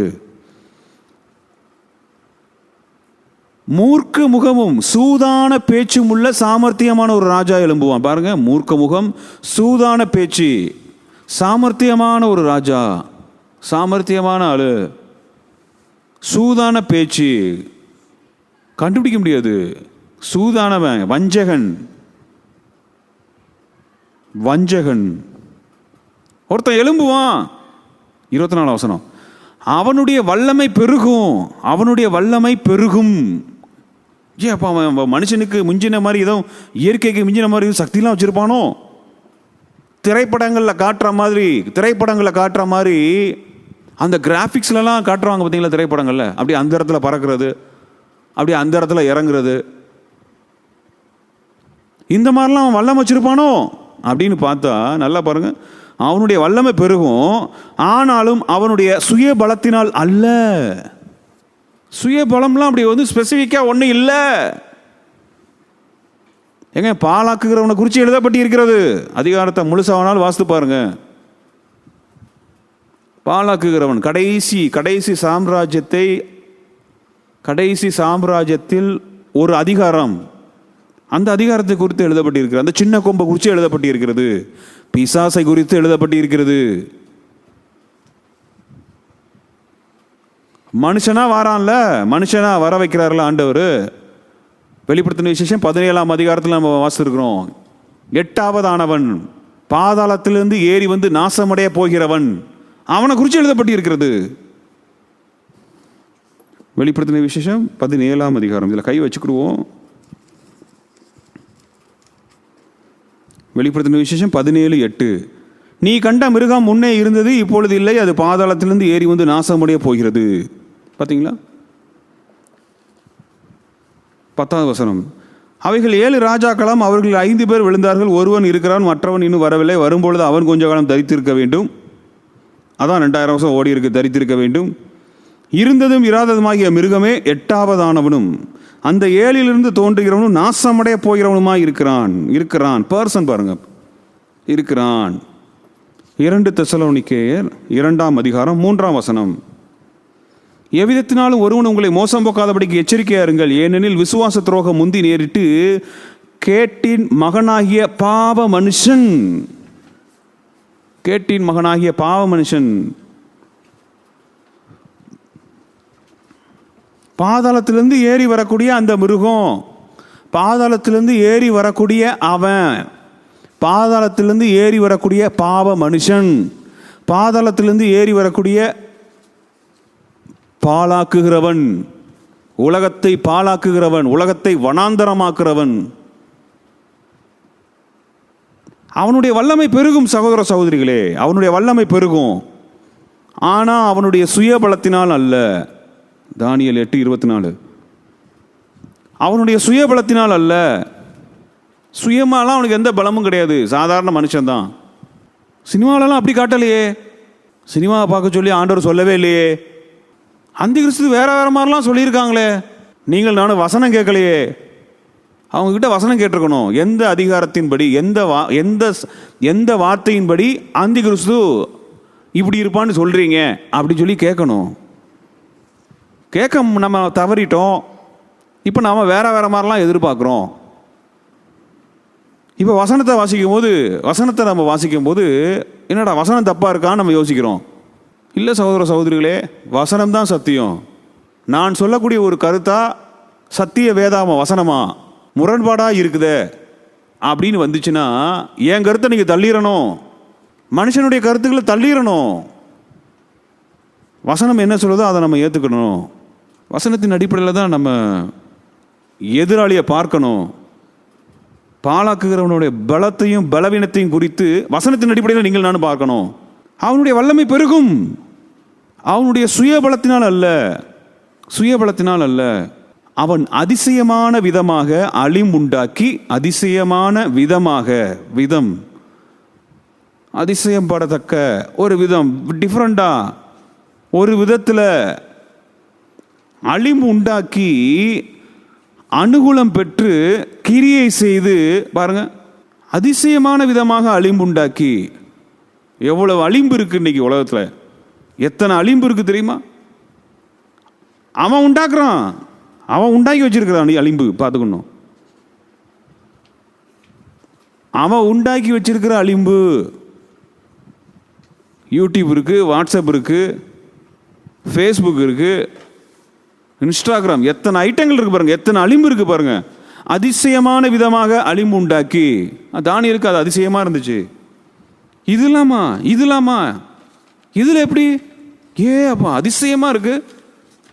மூர்க்க முகமும் சூதான பேச்சும் உள்ள சாமர்த்தியமான ஒரு ராஜா எழும்புவான். பாருங்க, மூர்க்க முகம், சூதான பேச்சு, சாமர்த்தியமான ஒரு ராஜா, சாமர்த்தியமான ஆளு, சூதான பேச்சு, கண்டுபிடிக்க முடியாது. சூதானவன், வஞ்சகன், வஞ்சகன் ஒருத்தன் எழும்புவான். 24 வசனம், அவனுடைய வல்லமை பெருகும், அவனுடைய வல்லமை பெருகும். ஏன் அப்போ அவன் மனுஷனுக்கு மிஞ்சின மாதிரி ஏதோ இயற்கைக்கு மிஞ்சின மாதிரி சக்திலாம் வச்சுருப்பானோ? திரைப்படங்களில் காட்டுற மாதிரி அந்த கிராஃபிக்ஸ்லாம் காட்டுறாங்க பார்த்தீங்களா திரைப்படங்களில், அப்படியே அந்த இடத்துல பறக்கிறது, அப்படியே அந்த இடத்துல இறங்குறது, இந்த மாதிரிலாம் அவன் வல்லம் வச்சுருப்பானோ அப்படின்னு பார்த்தா நல்லா பாருங்க, அவனுடைய வல்லமை பெருகும், ஆனாலும் அவனுடைய சுய பலத்தினால் அல்ல. சுய பலம்லாம் அப்படி வந்து ஸ்பெசிஃபிக்காக ஒன்றும் இல்லை. எங்க பாழாக்குகிறவனை குறித்து எழுதப்பட்டு இருக்கிறது. அதிகாரத்தை முழுசாவனால் வாசித்து பாருங்க. பாழாக்குகிறவன் கடைசி சாம்ராஜ்யத்தில் ஒரு அதிகாரம், அந்த அதிகாரத்தை குறித்து எழுதப்பட்டிருக்கிறது. அந்த சின்ன கொம்பை குறித்து எழுதப்பட்டிருக்கிறது. பிசாசை குறித்து எழுதப்பட்டிருக்கிறது. மனுஷனா வாரான்ல, மனுஷனா வர வைக்கிறார்ல ஆண்டவர். வெளிப்படுத்தின விசேஷம் 17ஆம் அதிகாரத்தில் நம்ம வாசிச்சிருக்கிறோம். 8வது ஆனவன், பாதாளத்திலிருந்து ஏறி வந்து நாசமடைய போகிறவன், அவனை குறித்து எழுதப்பட்டிருக்கிறது. வெளிப்படுத்தின விசேஷம் 17ஆம் அதிகாரம், இதில் கை வச்சுக்கிடுவோம். வெளிப்படுத்தின விசேஷம் 17:8, நீ கண்ட மிருகம் முன்னே இருந்தது, இப்பொழுது இல்லை, அது பாதாளத்திலிருந்து ஏறி வந்து நாசமடைய போகிறது. பார்த்தீங்களா? 10வது வசனம், அவைகள் 7 ராஜாக்களும், அவர்கள் 5 பேர் விழுந்தார்கள், ஒருவன் இருக்கிறான், மற்றவன் இன்னும் வரவில்லை, வரும்பொழுது அவன் கொஞ்ச காலம் தரித்திருக்க வேண்டும். அதான் 2000 வருஷம் ஓடி இருக்கு, தரித்திருக்க வேண்டும். இருந்ததும் இராததுமாகிய மிருகமே 8வது ஆனவனும், அந்த 7லிருந்து தோன்றுகிறவனும் நாசமடைய போகிறவனுமாய் இருக்கிறான். பர்சன் பாருங்க, இருக்கிறான். 2 தெசலோனிக்கேயர் 2ஆம் அதிகாரம் 3ஆம் வசனம், எவ்விதத்தினாலும் ஒருவன் உங்களை மோசம் போக்காதபடிக்கு எச்சரிக்கையா இருங்கள், ஏனெனில் விசுவாச துரோகம் முந்தி நேரிட்டு கேட்டின் மகனாகிய பாவ மனுஷன் பாதாளத்திலிருந்து ஏறி வரக்கூடிய அந்த மிருகம், பாதாளத்திலிருந்து ஏறி வரக்கூடிய அவன், பாதாளத்திலிருந்து ஏறி வரக்கூடிய பாவ மனுஷன், பாதாளத்திலிருந்து ஏறி வரக்கூடிய பாழாக்குகிறவன், உலகத்தை பாழாக்குகிறவன், உலகத்தை வனாந்தரமாக்குறவன், அவனுடைய வல்லமை பெருகும். சகோதர சகோதரிகளே, அவனுடைய வல்லமை பெருகும், ஆனால் அவனுடைய சுயபலத்தினால் அல்ல. தானியேல் 8:24, அவனுடைய சுயபலத்தினால் அல்ல. சுயமாலாம் அவனுக்கு எந்த பலமும் கிடையாது, சாதாரண மனுஷன்தான். சினிமாவிலலாம் அப்படி காட்டலையே, சினிமாவை பார்க்க சொல்லி ஆண்டவர் சொல்லவே இல்லையே. அந்தி கிறிஸ்து வேற மாதிரிலாம் சொல்லியிருக்காங்களே. நீங்கள் நானும் வசனம் கேட்கலையே. அவங்கக்கிட்ட வசனம் கேட்டிருக்கணும். எந்த அதிகாரத்தின்படி, எந்த வார்த்தையின்படி அந்தி கிறிஸ்து இப்படி இருப்பான்னு சொல்கிறீங்க அப்படின்னு சொல்லி கேட்கணும். கேட்க நம்ம தவறிட்டோம். இப்போ நாம் வேற மாதிரிலாம் எதிர்பார்க்குறோம். இப்போ வசனத்தை நம்ம வாசிக்கும் போது என்னடா வசனம் தப்பாக இருக்கான்னு நம்ம யோசிக்கிறோம். இல்லை சகோதர சகோதரிகளே, வசனம் தான் சத்தியம். நான் சொல்லக்கூடிய ஒரு கருத்தா சத்திய வேதாம வசனமா முரண்பாடாக இருக்குதே அப்படின்னு வந்துச்சுன்னா என் கருத்தை நீங்கள் தள்ளிடணும், மனுஷனுடைய கருத்துக்களை தள்ளிடணும். வசனம் என்ன சொல்லுதோ அதை நம்ம ஏற்றுக்கணும். வசனத்தின் அடிப்படையில் தான் நம்ம எதிராளியை பார்க்கணும். பாழாக்குகிறவனுடைய பலத்தையும் பலவீனத்தையும் குறித்து வசனத்தின் அடிப்படையில் நீங்கள் நானும் பார்க்கணும். அவனுடைய வல்லமை பெருகும், அவனுடைய சுயபலத்தினால் அல்ல. அவன் அதிசயமான விதமாக அழிவுண்டாக்கி, அதிசயம் படத்தக்க ஒரு விதம், டிஃப்ரெண்டா ஒரு விதத்தில் அழிவு உண்டாக்கி அனுகூலம் பெற்று கிரியை செய்து பாருங்க. அதிசயமான விதமாக அழிவு உண்டாக்கி. எவ்வளவு அழிம்பு இருக்கு இன்னைக்கு உலகத்தில், எத்தனை அழிம்பு இருக்கு தெரியுமா? அவன் உண்டாக்குறான், அவன் உண்டாக்கி வச்சிருக்கிறான் அலிம்பு, பார்த்துக்கணும். அவன் உண்டாக்கி வச்சிருக்கிற அலிம்பு. யூடியூப் இருக்குது, வாட்ஸ்அப் இருக்குது, ஃபேஸ்புக் இருக்குது, இன்ஸ்டாகிராம், எத்தனை ஐட்டங்கள் இருக்குது பாருங்கள், எத்தனை அலிம்பு இருக்குது பாருங்கள். அதிசயமான விதமாக அலிம்பு உண்டாக்கி. தானியேலுக்கு அது அதிசயமாக இருந்துச்சு. இது இல்லாமா இதில் எப்படி அப்பா அதிசயமாக இருக்குது,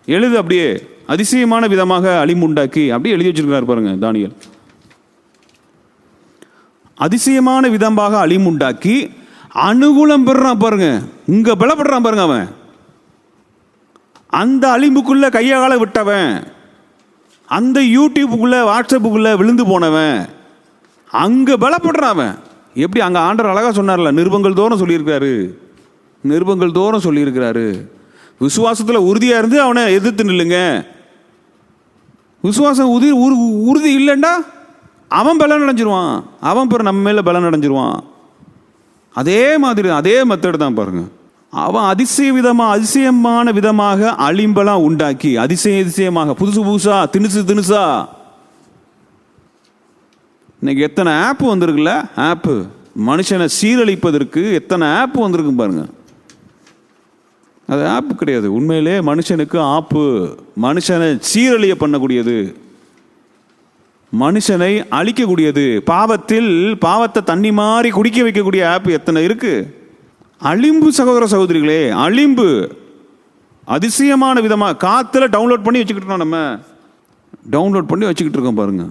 எழுது அப்படியே. அதிசயமான விதமாக அலிம்பு உண்டாக்கி அப்படியே எழுதி வச்சிருக்கிறார் பாருங்க தானியேல். அதிசயமான விதமாக அலிம்பு உண்டாக்கி அனுகூலம் பெறான் பாருங்க, இங்க பலப்படுறான் பாருங்க. அவன் அந்த அலிம்புக்குள்ள கையால விட்டவன், அந்த யூடியூப்புக்குள்ள வாட்ஸ்அப்புக்குள்ள விழுந்து போனவன் அங்க பலப்படுறான். அவன் எப்படி அங்க ஆண்டவர் அழகா சொன்னார்ல, நிருபங்கள் தோறும் சொல்லியிருக்கிறாரு, நிருபங்கள் தோறும் சொல்லியிருக்கிறாரு. விசுவாசத்துல உறுதியா இருந்து அவனை எதிர்த்து நில்லுங்க. விசுவாசம் உறுதி இல்லைண்டா அவன் பலன் அடைஞ்சிருவான், அவன் பிற நம்ம மேல பலன் அடைஞ்சிருவான். அதே மாதிரி அதே மெத்தட் தான் பாருங்க. அவன் அதிசயமான விதமாக அலிம்பெல்லாம் உண்டாக்கி, அதிசயமாக புதுசா திணுசா. இன்னைக்கு எத்தனை ஆப் வந்திருக்குல்ல, ஆப்பு மனுஷனை சீரழிப்பதற்கு எத்தனை ஆப் வந்திருக்கு பாருங்க. அது ஆப்பு கிடையாது, உண்மையிலே மனுஷனுக்கு ஆப்பு, மனுஷனை சீரழிய பண்ணக்கூடியது, மனுஷனை அழிக்கக்கூடியது, பாவத்தை தண்ணி மாதிரி குடிக்க வைக்கக்கூடிய ஆப் எத்தனை இருக்கு. அலிம்பு சகோதர சகோதரிகளே, அலிம்பு அதிசயமான விதமாக காத்துல டவுன்லோட் பண்ணி வச்சுக்கிட்டு நம்ம டவுன்லோட் பண்ணி வச்சுக்கிட்டு இருக்கோம் பாருங்க.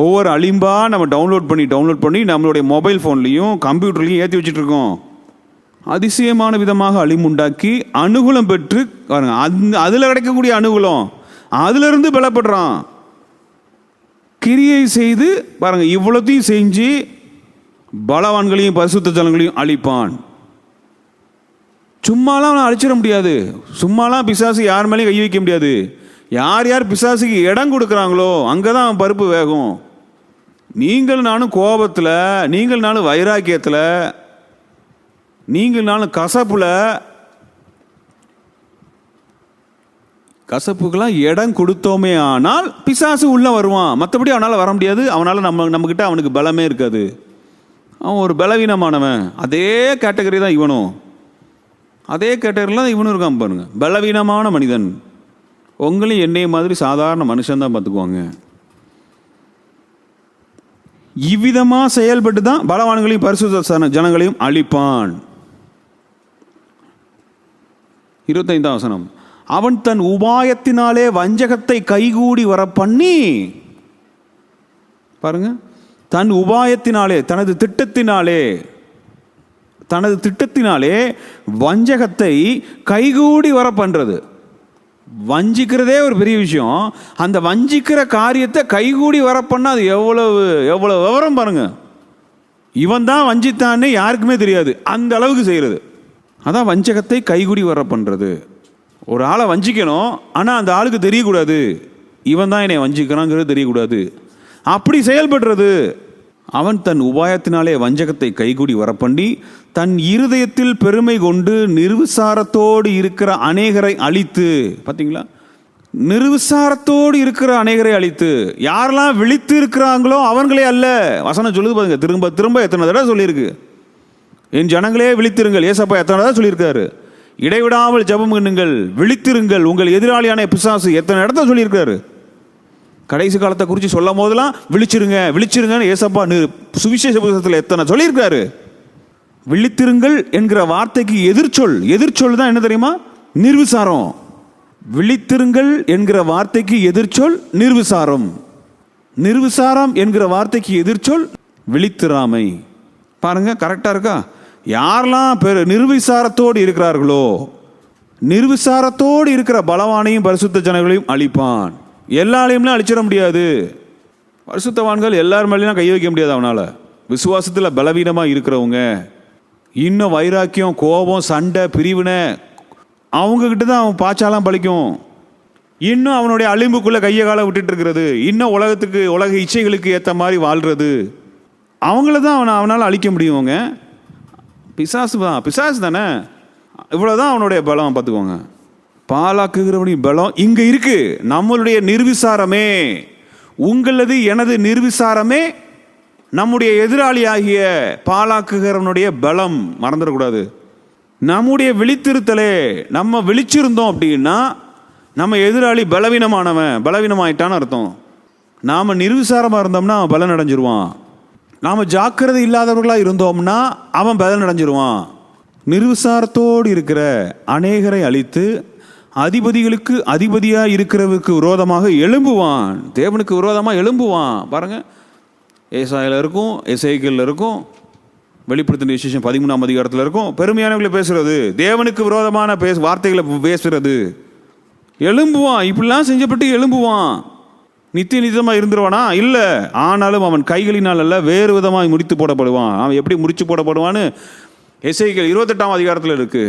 ஒவ்வொரு அலிம்பா நம்ம டவுன்லோட் பண்ணி நம்மளுடைய மொபைல் ஃபோன்லையும் கம்ப்யூட்டர்லையும் ஏற்றி வச்சுட்டு இருக்கோம். அதிசயமான விதமாக அலிம்புண்டாக்கி அனுகூலம் பெற்று பாருங்க, அதில் கிடைக்கக்கூடிய அனுகூலம், அதுல இருந்து பலப்படுறான். கிரியை செய்து பாருங்க, இவ்வளோத்தையும் செஞ்சு பலவான்களையும் பரிசுத்த ஜனங்களையும் அழிப்பான். சும்மாலாம் அவனை அழிச்சிட முடியாது, சும்மாலாம் பிசாசு யார் மேலேயும் கை வைக்க முடியாது. யார் யார் பிசாசுக்கு இடம் கொடுக்குறாங்களோ அங்கதான் அவன் பருப்பு வேகும். நீங்கள் நானும் கோபத்தில், நீங்கள் நானும் வைராக்கியத்தில், நீங்கள் நானும் கசப்புக்கெல்லாம் இடம் கொடுத்தோமே ஆனால் பிசாசு உள்ள வருவான். மற்றபடி அவனால் வர முடியாது. அவனால் நம்மக்கிட்ட அவனுக்கு பலமே இருக்காது. அவன் ஒரு பலவீனமானவன். அதே கேட்டகரி தான் இவனும், அதே கேட்டகரியில் தான் இவனும் இருக்கான் பாருங்க. பலவீனமான மனிதன். உங்களையும் என்னைய மாதிரி சாதாரண மனுஷன் தான் பார்த்துக்குவாங்க. இவ்விதமாக செயல்பட்டு தான் பலவான்களையும் பரிசுத்த ஜனங்களையும் அழிப்பான். 25ஆம் வசனம், அவன் தன் உபாயத்தினாலே வஞ்சகத்தை கைகூடி வர பண்ணி பாருங்க, தன் உபாயத்தினாலே தனது திட்டத்தினாலே வஞ்சகத்தை கைகூடி வர பண்றது. வஞ்சிக்கிறதே ஒரு பெரிய விஷயம். அந்த வஞ்சிக்கிற காரியத்தை கைகூடி வர பண்ண அது எவ்வளவு விவரம் பாருங்க. இவன் தான் வஞ்சித்தான்னு யாருக்குமே தெரியாது, அந்த அளவுக்கு செய்யறது. அதான் வஞ்சகத்தை கைகூடி வர பண்றது. ஒரு ஆளை வஞ்சிக்கணும், ஆனால் அந்த ஆளுக்கு தெரியக்கூடாது இவன் தான் என்னை வஞ்சிக்கிறாங்கிறது தெரியக்கூடாது, அப்படி செயல்படுறது. அவன் தன் உபாயத்தினாலே வஞ்சகத்தை கைகூடி வரப்பண்ணி தன் இருதயத்தில் பெருமை கொண்டு நிர்விசாரத்தோடு இருக்கிற அநேகரை அழித்து. பார்த்தீங்களா, நிர்விசாரத்தோடு இருக்கிற அநேகரை அழித்து. யாரெல்லாம் விழித்து இருக்கிறாங்களோ அவங்களே அல்ல. வசனம் சொல்லுது பாருங்க, திரும்ப திரும்ப எத்தனை தடவை சொல்லியிருக்கு. என் ஜனங்களே விழித்திருங்கள். ஏசப்பா எத்தனை தடவை சொல்லியிருக்காரு, இடைவிடாமல் ஜெபம் பண்ணுங்கள், விழித்திருங்கள், உங்கள் எதிராளியான பிசாசு எத்தனை இடத்த சொல்லியிருக்காரு. கடைசி காலத்தை குறித்து சொல்லும் போதெல்லாம் விழிச்சிருங்கன்னு ஏசப்பா சுவிசேஷ புத்தகத்தில் எத்தனை சொல்லியிருக்காரு. விழித்திருங்கள் என்கிற வார்த்தைக்கு எதிர்ச்சொல் தான் என்ன தெரியுமா? நிர்விசாரம். விழித்திருங்கள் என்கிற வார்த்தைக்கு எதிர்ச்சொல் நிர்விசாரம். நிர்விசாரம் என்கிற வார்த்தைக்கு எதிர்ச்சொல் விழித்திராமை. பாருங்க, கரெக்டா இருக்கா? யாரெல்லாம் நிர்விசாரத்தோடு இருக்கிறார்களோ, நிர்விசாரத்தோடு இருக்கிற பலவானையும் பரிசுத்த ஜனங்களையும் அழிப்பான். எல்லாரையும்லாம் அழிச்சிட முடியாது. பரிசுத்தவான்கள் எல்லார் மேலேயும் கை வைக்க முடியாது அவனால். விசுவாசத்தில் பலவீனமாக இருக்கிறவங்க, இன்னும் வைராக்கியம், கோபம், சண்டை, பிரிவினை, அவங்கக்கிட்ட தான் அவன் பாய்ச்சாலாம் பழிக்கும். இன்னும் அவனுடைய அலிம்புக்குள்ளே கையை காலை விட்டுட்டு இருக்கிறது, இன்னும் உலக இச்சைகளுக்கு ஏற்ற மாதிரி வாழ்கிறது, அவங்கள தான் அவனால் அழிக்க முடியுங்க. பிசாசு தானே, இவ்வளோதான் அவனுடைய பலம். பார்த்துக்கோங்க, பாலாக்குகிறவனுடைய பலம் இங்க இருக்கு. நம்மளுடைய நிர்விசாரமே, உங்களது எனது நிர்விசாரமே நம்முடைய எதிராளியாகிய பாலாக்குகிறவனுடைய பலம். மறந்துடக்கூடாது. நம்முடைய விழித்திருத்தலே, நம்ம விழிச்சிருந்தோம் அப்படின்னா நம்ம எதிராளி பலவீனமாயிட்டான்னு அர்த்தம். நாம் நிர்விசாரமாக இருந்தோம்னா அவன் பலன் அடைஞ்சிருவான். நாம் ஜாக்கிரதை இல்லாதவர்களாக இருந்தோம்னா அவன் பலன் அடைஞ்சிருவான். நிர்விசாரத்தோடு இருக்கிற அநேகரை அழித்து அதிபதிகளுக்கு அதிபதியாக இருக்கிறவருக்கு விரோதமாக எழும்புவான். தேவனுக்கு விரோதமாக எழும்புவான். பாருங்கள், ஏசாயால இருக்கும், எசேக்கியேல்ல இருக்கும், வெளிப்படுத்தின விசேஷம் 13ஆம் அதிகாரத்தில் இருக்கும். பெருமையானவர்களை பேசுறது, தேவனுக்கு விரோதமான வார்த்தைகளை பேசுறது. எழும்புவான். இப்படிலாம் செஞ்சப்பட்டு எழும்புவான். நித்தியமாக இருந்துருவானா? இல்லை. ஆனாலும் அவன் கைகளினால் அல்ல, வேறு விதமாக முடித்து போடப்படுவான். அவன் எப்படி முடிச்சு போடப்படுவான்னு எசேக்கியேல் 28ஆம் அதிகாரத்தில் இருக்கு.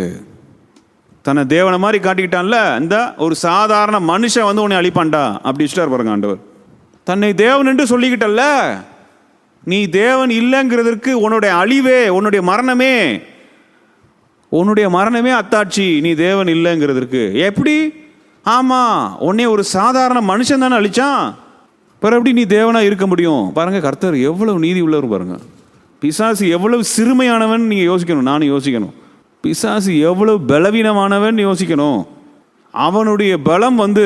தன்னை தேவனை மாதிரி காட்டிக்கிட்டான்ல, இந்த ஒரு சாதாரண மனுஷன் வந்து உன்னை அழிப்பான்டா அப்படி வச்சுட்டார் பாருங்க ஆண்டவர். தன்னை தேவன் என்று சொல்லிக்கிட்டல்ல, நீ தேவன் இல்லைங்கிறதுக்கு உன்னுடைய அழிவே, உன்னுடைய மரணமே அத்தாட்சி. நீ தேவன் இல்லைங்கிறதுக்கு எப்படி? ஆமாம், உன்னை ஒரு சாதாரண மனுஷன் தானே அழிச்சான். பிறகு எப்படி நீ தேவனாக இருக்க முடியும்? பாருங்க, கர்த்தர் எவ்வளவு நீதி உள்ளவர் பாருங்க. பிசாசு எவ்வளவு சிறுமையானவன் நீங்கள் யோசிக்கணும், நானும் யோசிக்கணும். பிசாசு எவ்வளவு பலவீனமானவன் யோசிக்கணும். அவனுடைய பலம் வந்து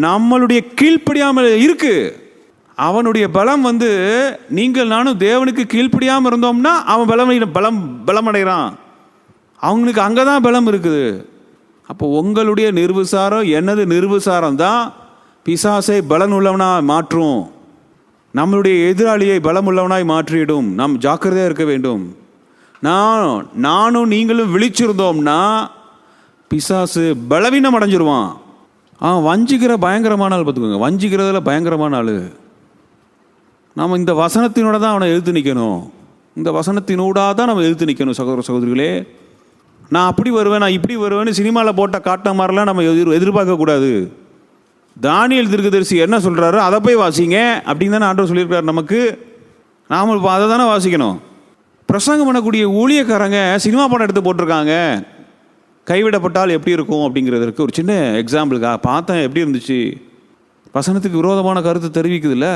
நம்மளுடைய கீழ்ப்படியாமல் இருக்கு. அவனுடைய பலம் வந்து நீங்கள் நானும் தேவனுக்கு கீழ்ப்படியாமல் இருந்தோம்னா அவன் பலம் அடைகிறான். அவங்களுக்கு அங்கே தான் பலம் இருக்குது. அப்போ உங்களுடைய நிர்விசாரம், என்னது நிர்விசாரம் தான் பிசாசை பலன் உள்ளவனாய் மாற்றும். நம்மளுடைய எதிராளியை பலம் உள்ளவனாய் மாற்றிடும். நாம் ஜாக்கிரதையாக இருக்க வேண்டும். நானும் நீங்களும் விழிச்சிருந்தோம்னா பிசாசு பலவீனம் அடைஞ்சிருவான். வஞ்சிக்கிற பயங்கரமான ஆள் பார்த்துக்கோங்க. வஞ்சிக்கிறதுல பயங்கரமான ஆள். நாம் இந்த வசனத்தினோட தான் அவனை எதிர்த்து நிற்கணும். இந்த வசனத்தினூடாக தான் நம்ம எதிர்த்து நிற்கணும். சகோதர சகோதரிகளே, நான் அப்படி வருவேன், நான் இப்படி வருவேன்னு சினிமாவில் போட்ட காட்டின மாதிரிலாம் நம்ம எதிர்பார்க்கக்கூடாது. தானியேல் தீர்க்கதரிசி என்ன சொல்கிறாரோ அதை போய் வாசிங்க அப்படின்னு தானே ஆண்டவர் சொல்லியிருக்காரு நமக்கு. நாம் இப்போ அதை தானே வாசிக்கணும். பிரசங்கம் பண்ணக்கூடிய ஊழியக்காரங்க சினிமா படம் எடுத்து போட்டிருக்காங்க. கைவிடப்பட்டால் எப்படி இருக்கும் அப்படிங்கிறதுக்கு ஒரு சின்ன எக்ஸாம்பிளுக்காக பார்த்தேன். எப்படி இருந்துச்சு? வசனத்துக்கு விரோதமான கருத்தை தெரிவிக்குதுல்ல.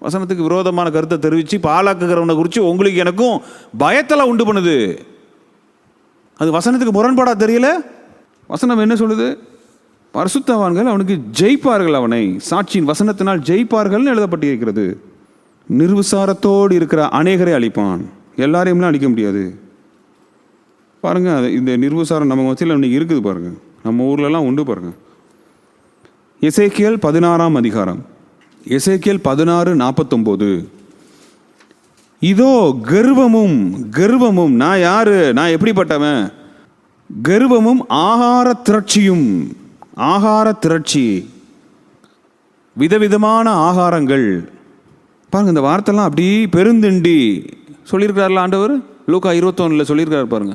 வசனத்துக்கு விரோதமான கருத்தை தெரிவித்து பாலாக்குகிறவனை குறித்து உங்களுக்கு எனக்கும் பயத்தெல்லாம் உண்டு பண்ணுது. அது வசனத்துக்கு முரண்பாடாக தெரியல. வசனம் என்ன சொல்லுது? பரிசுத்தவான்கள் அவனுக்கு ஜெயிப்பார்கள், அவனை சாட்சியின் வசனத்தினால் ஜெயிப்பார்கள்னு எழுதப்பட்டிருக்கிறது. நிர்விசாரத்தோடு இருக்கிற அநேகரை அழிப்பான். எல்லாரையும்லாம் அழிக்க முடியாது. பாருங்கள், அது இந்த நிர்விசாரம் நம்ம மத்தியில் இன்னைக்கு இருக்குது பாருங்கள். நம்ம ஊர்லலாம் உண்டு பாருங்கள். எசேக்கியேல் 16ஆம் அதிகாரம், எசேக்கியேல் 16:49. இதோ கர்வமும் நான் யாரு, நான் எப்படிப்பட்டவன்? கர்வமும் ஆகார திரட்சி, விதவிதமான ஆகாரங்கள். பாருங்க, இந்த வார்த்தைலாம் அப்படி பெருந்திண்டி சொல்லியிருக்கிறார்ல ஆண்டவர். லூக்கா 21 சொல்லியிருக்கிறார் பாருங்க.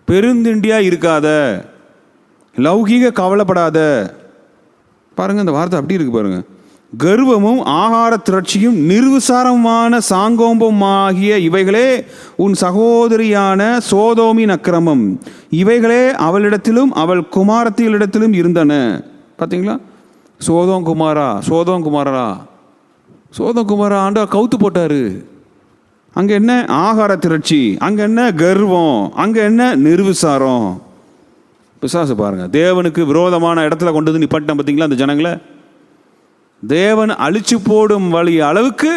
பெருந்திண்டியா இருக்காத, லௌகீக கவலைப்படாத. பாருங்க, இந்த வார்த்தை அப்படி இருக்கு பாருங்க. கர்வமும் ஆகார திரட்சியும் நிர்விசாரமான சாங்கோம்பம் ஆகிய இவைகளே உன் சகோதரியான சோதோமின் அக்கிரமம். இவைகளே அவளிடத்திலும் அவள் குமாரத்திகளிடத்திலும் இருந்தன. பார்த்தீங்களா? சோதோம் குமாரா ஆண்டவர் கவுத்து போட்டாரு. அங்கே என்ன ஆகார திரட்சி, அங்கே என்ன கர்வம், அங்கே என்ன நிர்விசாரம். பிசாசு பாருங்க, தேவனுக்கு விரோதமான இடத்துல கொண்டு வந்து நிப்பாட்டின பார்த்தீங்களா அந்த ஜனங்களை. தேவன் அழிச்சு போடும் வழி அளவுக்கு,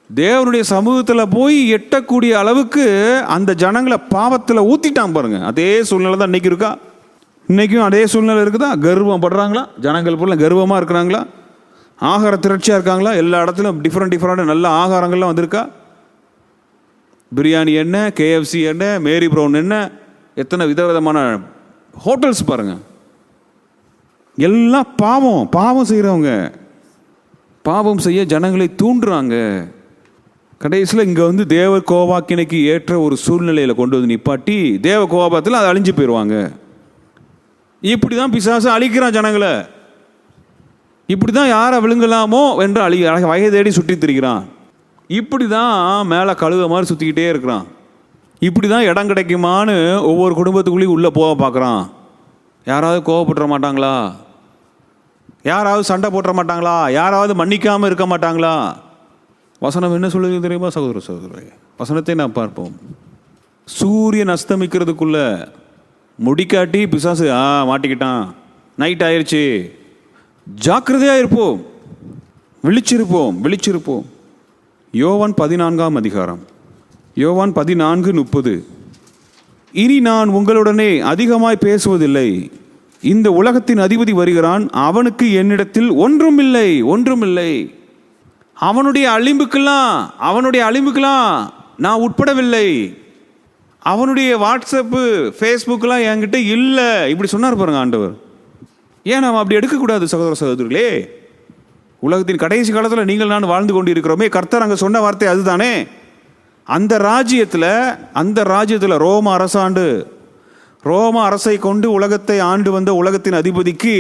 தேவனுடைய சமூகத்தில் போய் எட்டக்கூடிய அளவுக்கு அந்த ஜனங்களை பாவத்தில் ஊற்றிட்டான் பாருங்க. அதே சூழ்நிலை தான் இன்னைக்கு இருக்கா? இன்னைக்கும் அதே சூழ்நிலை இருக்குதா? கர்வம் படுறாங்களா ஜனங்கள்? போல கர்வமாக இருக்கிறாங்களா? ஆகார திரட்சியாக இருக்காங்களா? எல்லா இடத்துலையும் டிஃப்ரெண்ட் நல்ல ஆகாரங்கள்லாம் வந்திருக்கா? பிரியாணி என்ன, KFC என்ன, மேரி ப்ரௌன் என்ன, எத்தனை விதவிதமான ஹோட்டல்ஸ் பாருங்க. எல்லாம் பாவம் செய்கிறவங்க, பாவம் செய்ய ஜனங்களை தூண்டுறாங்க. கடைசியில் இங்கே வந்து தேவ கோபாக்கினைக்கு ஏற்ற ஒரு சூழ்நிலையில் கொண்டு வந்து நிப்பாட்டி தேவ கோபாத்தில் அதை அழிஞ்சு போயிடுவாங்க. இப்படி தான் பிசாசு அழிக்கிறான் ஜனங்களை. இப்படி தான் யாரை விழுங்கலாமோ என்று வகை தேடி சுற்றி திரிகிறான். இப்படி தான் மேலே கழுத மாதிரி சுற்றிக்கிட்டே இருக்கிறான். இப்படி தான் இடம் கிடைக்குமான்னு ஒவ்வொரு குடும்பத்துக்குள்ளேயும் உள்ளே போக பார்க்குறான். யாராவது கோவப்பட்டுற மாட்டாங்களா? யாராவது சண்டை போட்டுற மாட்டாங்களா? யாராவது மன்னிக்காமல் இருக்க மாட்டாங்களா? வசனம் என்ன சொல்லுது தெரியுமா சகோதர சகோதரே? வசனத்தை நாம் பார்ப்போம். சூரியன் அஸ்தமிக்கிறதுக்குள்ள முடிக்காட்டி பிசாசு மாட்டிக்கிட்டான், நைட் ஆயிடுச்சு, ஜாக்கிரதையாக இருப்போம், விழிச்சிருப்போம். யோவான் 14ஆம் அதிகாரம், யோவான் 14:30. இனி நான் உங்களுடனே அதிகமாய் பேசுவதில்லை, இந்த உலகத்தின் அதிபதி வருகிறான், அவனுக்கு என்னிடத்தில் ஒன்றுமில்லை. அவனுடைய அழிம்புக்கெல்லாம் நான் உட்படவில்லை. அவனுடைய வாட்ஸ்அப்பு ஃபேஸ்புக்கெலாம் என்கிட்ட இல்லை. இப்படி சொன்னார் பாருங்க ஆண்டவர். ஏன் நாம் அப்படி எடுக்கக்கூடாது சகோதர சகோதரிகளே? உலகத்தின் கடைசி காலத்தில் நீங்கள் நான் வாழ்ந்து கொண்டு இருக்கிறோமே. கர்த்தர் அங்கே சொன்ன வார்த்தை அதுதானே. அந்த ராஜ்யத்தில் ரோம அரசை கொண்டு உலகத்தை ஆண்டு வந்த உலகத்தின் அதிபதிக்கு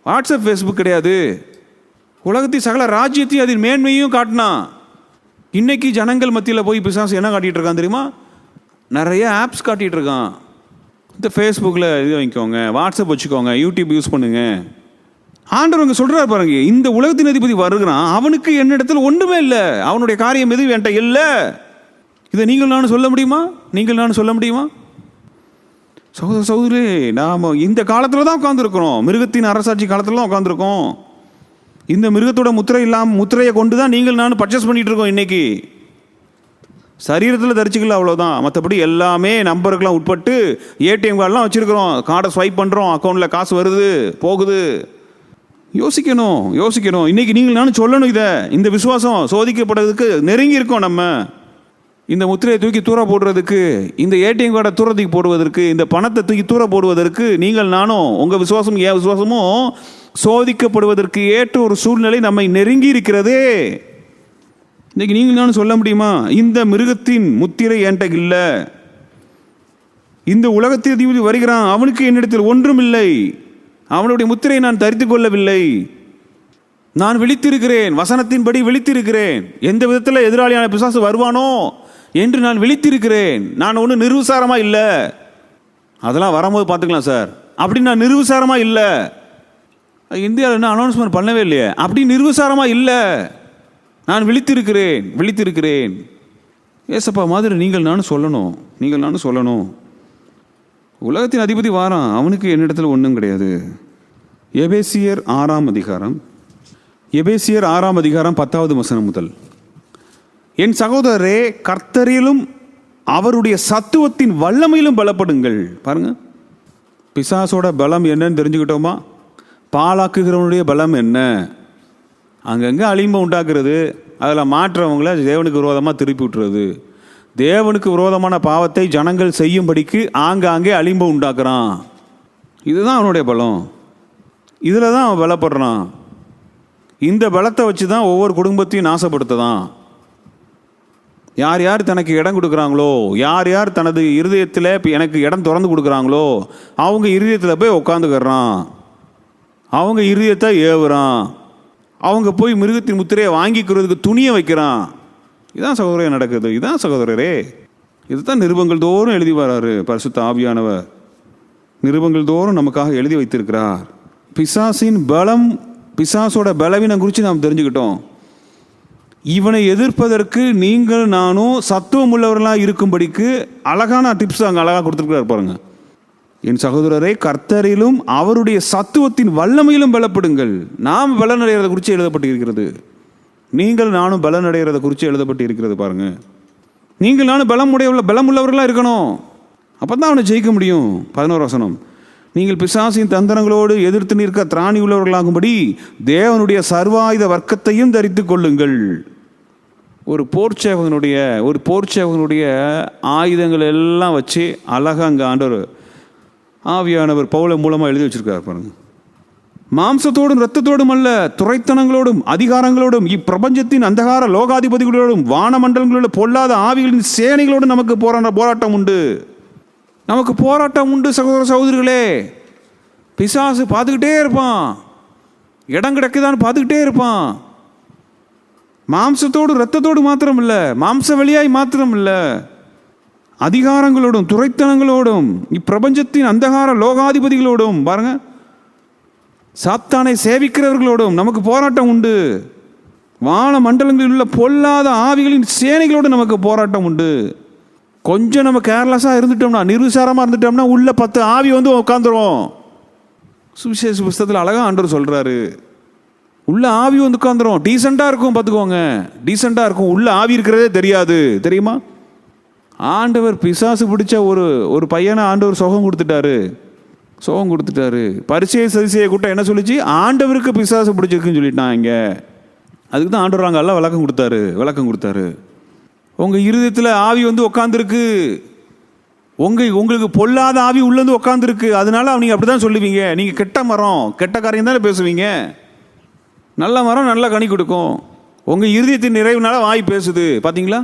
வாட்ஸ்அப் ஃபேஸ்புக் கிடையாது. உலகத்தின் சகல ராஜ்யத்தையும் அதன் மேன்மையும் காட்டினான். இன்னைக்கு ஜனங்கள் மத்தியில் போய் பிசாசு என்ன காட்டிகிட்டு இருக்கான் தெரியுமா? நிறைய ஆப்ஸ் காட்டிகிட்டு இருக்கான். இந்த ஃபேஸ்புக்கில் இது வாங்கிக்கோங்க, வாட்ஸ்அப் வச்சுக்கோங்க, யூடியூப் யூஸ் பண்ணுங்க. ஆண்டவங்க சொல்கிறார் பாருங்க, இந்த உலகத்தின் அதிபதி வருகிறான், அவனுக்கு என்னிடத்தில் ஒன்றுமே இல்லை, அவனுடைய காரியம் எதுவும் என்கிட்ட இல்லை. இதை நீங்கள் நானும் சொல்ல முடியுமா? சகோதரி, நாம் இந்த காலத்தில் தான் உட்காந்துருக்கிறோம். மிருகத்தின் அரசாட்சி காலத்தில் தான் உட்காந்துருக்கோம். இந்த மிருகத்தோட முத்திரையை கொண்டு தான் நீங்கள் நானும் பர்ச்சேஸ் பண்ணிகிட்டு இருக்கோம். இன்னைக்கு சரீரத்தில் தரிச்சிக்கல, அவ்வளோதான். மற்றபடி எல்லாமே நம்பருக்கெல்லாம் உட்பட்டு ஏடிஎம் கார்டெலாம் வச்சுருக்கிறோம். கார்டை ஸ்வைப் பண்ணுறோம், அக்கௌண்ட்டில் காசு வருது போகுது. யோசிக்கணும். இன்றைக்கி நீங்கள் நானும் சொல்லணும். இந்த விசுவாசம் சோதிக்கப்படுறதுக்கு நெருங்கி இருக்கோம். நம்ம இந்த முத்திரையை தூக்கி தூர போடுறதுக்கு, இந்த ஏடிஎம் கார்டை தூரத்துக்கு போடுவதற்கு, இந்த பணத்தை தூக்கி தூர போடுவதற்கு நீங்கள் நானும் உங்கள் விசுவாசம் என் விசுவாசமும் சோதிக்கப்படுவதற்கு ஏற்ற ஒரு சூழ்நிலை நம்மை நெருங்கி இருக்கிறதே. இன்னைக்கு நீங்கள் நானும் சொல்ல முடியுமா? இந்த மிருகத்தின் முத்திரை என்கிட்ட இல்லை, இந்த உலகத்தில் அதிபதி வருகிறான், அவனுக்கு என்னிடத்தில் ஒன்றுமில்லை, அவனுடைய முத்திரையை நான் தரித்து கொள்ளவில்லை, நான் விழித்திருக்கிறேன், வசனத்தின்படி விழித்திருக்கிறேன், எந்த விதத்தில் எதிராளியான பிசாசு வருவானோ என்று நான் விழித்திருக்கிறேன். நான் ஒன்றும் நிர்விசாரமாக இல்லை, அதெல்லாம் வரும்போது பார்த்துக்கலாம் சார், அப்படி நான் நிர்விசாரமாக இல்லை. இந்தியாவில் இன்னும் அனௌன்ஸ்மெண்ட் பண்ணவே இல்லையே, அப்படி நிர்விசாரமாக இல்லை, நான் விழித்திருக்கிறேன். ஏசப்பா மாதிரி நீங்கள் நானும் சொல்லணும். உலகத்தின் அதிபதி வாரான், அவனுக்கு என்னிடத்தில் ஒன்றும் கிடையாது. எபேசியர் 6ஆம் அதிகாரம் 10வது வசனம் முதல். என் சகோதரரே, கர்த்தரிலும் அவருடைய சத்துவத்தின் வல்லமையிலும் பலப்படுங்கள். பாருங்க, பிசாசோட பலம் என்னன்னு தெரிஞ்சுக்கிட்டோமா? பாலாக்குகிறவனுடைய பலம் என்ன? அங்கங்கே அழிமை உண்டாக்குறது, அதில் மாற்றவங்கள தேவனுக்கு விரோதமாக திருப்பி விட்டுறது, தேவனுக்கு விரோதமான பாவத்தை ஜனங்கள் செய்யும்படிக்கு ஆங்காங்கே அழிம்பை உண்டாக்குறான். இதுதான் அவனுடைய பலம். இதில் தான் அவன் பலப்படுறான். இந்த பலத்தை வச்சு தான் ஒவ்வொரு குடும்பத்தையும் நாசப்படுத்துதான். யார் தனக்கு இடம் கொடுக்குறாங்களோ, யார் தனது இருதயத்தில் எனக்கு இடம் திறந்து கொடுக்குறாங்களோ அவங்க இருதயத்தில் போய் உட்காந்துக்கிறான், அவங்க இருதயத்தை ஏவுறான், அவங்க போய் மிருகத்தின் முத்திரையை வாங்கிக்கிறதுக்கு துணியை வைக்கிறான். இதுதான் சகோதரே நடக்குது. இதுதான் சகோதரரே, இதுதான் நிருபங்கள் தோறும் எழுதி வராரு பரிசுத்த ஆவியானவர். நிருபங்கள் தோறும் நமக்காக எழுதி வைத்திருக்கிறார். பிசாசின் பலம், பிசாசோட பலவீனம் குறித்து நாம் தெரிஞ்சுக்கிட்டோம். இவனை எதிர்ப்பதற்கு நீங்கள் நானும் சத்துவம் உள்ளவர்களாக இருக்கும்படிக்கு அழகான டிப்ஸ் அங்கே அழகாக கொடுத்துருக்கிறார் பாருங்க. என் சகோதரரை, கர்த்தரிலும் அவருடைய சத்துவத்தின் வல்லமையிலும் பலப்படுங்கள். நாம் பலனடைகிறத குறித்து எழுதப்பட்டு இருக்கிறது. நீங்கள் நானும் பலனடைகிறத குறித்து எழுதப்பட்டு இருக்கிறது பாருங்க. நீங்கள் நானும் பலம் உள்ளவர்களாக இருக்கணும், அப்போ தான் அவனை ஜெயிக்க முடியும். 11 வசனம். நீங்கள் பிசாசின் தந்திரங்களோடு எதிர்த்து நிற்க திராணி உள்ளவர்களாகும்படி தேவனுடைய சர்வாயுத வர்க்கத்தையும் தரித்து கொள்ளுங்கள். ஒரு போர்ச்சேவகனுடைய ஆயுதங்கள் எல்லாம் வச்சு அழகாக அங்கே ஆண்டவர் ஆவியானவர் பவுல மூலமாக எழுதி வச்சிருக்கார் பாருங்க. மாம்சத்தோடும் இரத்தத்தோடும் அல்ல, துரைத்தனங்களோடும் அதிகாரங்களோடும் இப்பிரபஞ்சத்தின் அந்தகார லோகாதிபதிகளோடும் வானமண்டலங்களோட பொல்லாத ஆவிகளின் சேனைகளோடும் நமக்கு போராட்டம் உண்டு. சகோதர சகோதரிகளே, பிசாசு பார்த்துக்கிட்டே இருப்பான், இடம் கிடைக்குதான்னு பார்த்துக்கிட்டே இருப்பான். மாம்சத்தோடு இரத்தத்தோடு மாத்திரம் இல்லை, மாம்ச வழியாய் மாத்திரம் இல்லை, அதிகாரங்களோடும் துரைத்தனங்களோடும் இப்பிரபஞ்சத்தின் அந்தகார லோகாதிபதிகளோடும் பாருங்க, சாத்தானை சேவிக்கிறவர்களோடும் நமக்கு போராட்டம் உண்டு. வான மண்டலங்களில் உள்ள பொல்லாத ஆவிகளின் சேனைகளோடு நமக்கு போராட்டம் உண்டு. கொஞ்சம் நம்ம கேர்லெஸ்ஸாக இருந்துட்டோம்னா, நிர்விசாரமாக இருந்துட்டோம்னா உள்ள 10 ஆவி வந்து உட்காந்துரும். சுவிசேஷ புஸ்தகத்தில் அழகாக ஆண்டவர் சொல்கிறாரு, உள்ள ஆவி வந்து உட்காந்துரும். டீசெண்டாக இருக்கும், பார்த்துக்கோங்க, டீசெண்டாக இருக்கும். உள்ள ஆவி இருக்கிறதே தெரியாது, தெரியுமா? ஆண்டவர் பிசாசு பிடிச்ச ஒரு பையனை ஆண்டவர் சுகம் கொடுத்துட்டாரு. பரிசேய சதிசேய கூட்டம் என்ன சொல்லிச்சு? ஆண்டவருக்கு பிசாசு பிடிச்சிருக்குன்னு சொல்லிட்டான். இங்கே அதுக்கு தான் ஆண்டவர் அங்கே எல்லாம் விளக்கம் கொடுத்தாரு. உங்கள் இருதயத்தில் ஆவி வந்து உட்காந்துருக்கு, உங்களுக்கு பொல்லாத ஆவி உள்ளேருந்து உட்காந்துருக்கு. அதனால நீங்கள் அப்படி தான் சொல்லுவீங்க. நீங்கள் கெட்ட மரம், கெட்ட காரியம் தானே பேசுவீங்க. நல்ல மரம் நல்ல கனி கொடுக்கும். உங்கள் இருதயத்தின் நிறைவுனால வாய் பேசுது. பார்த்தீங்களா?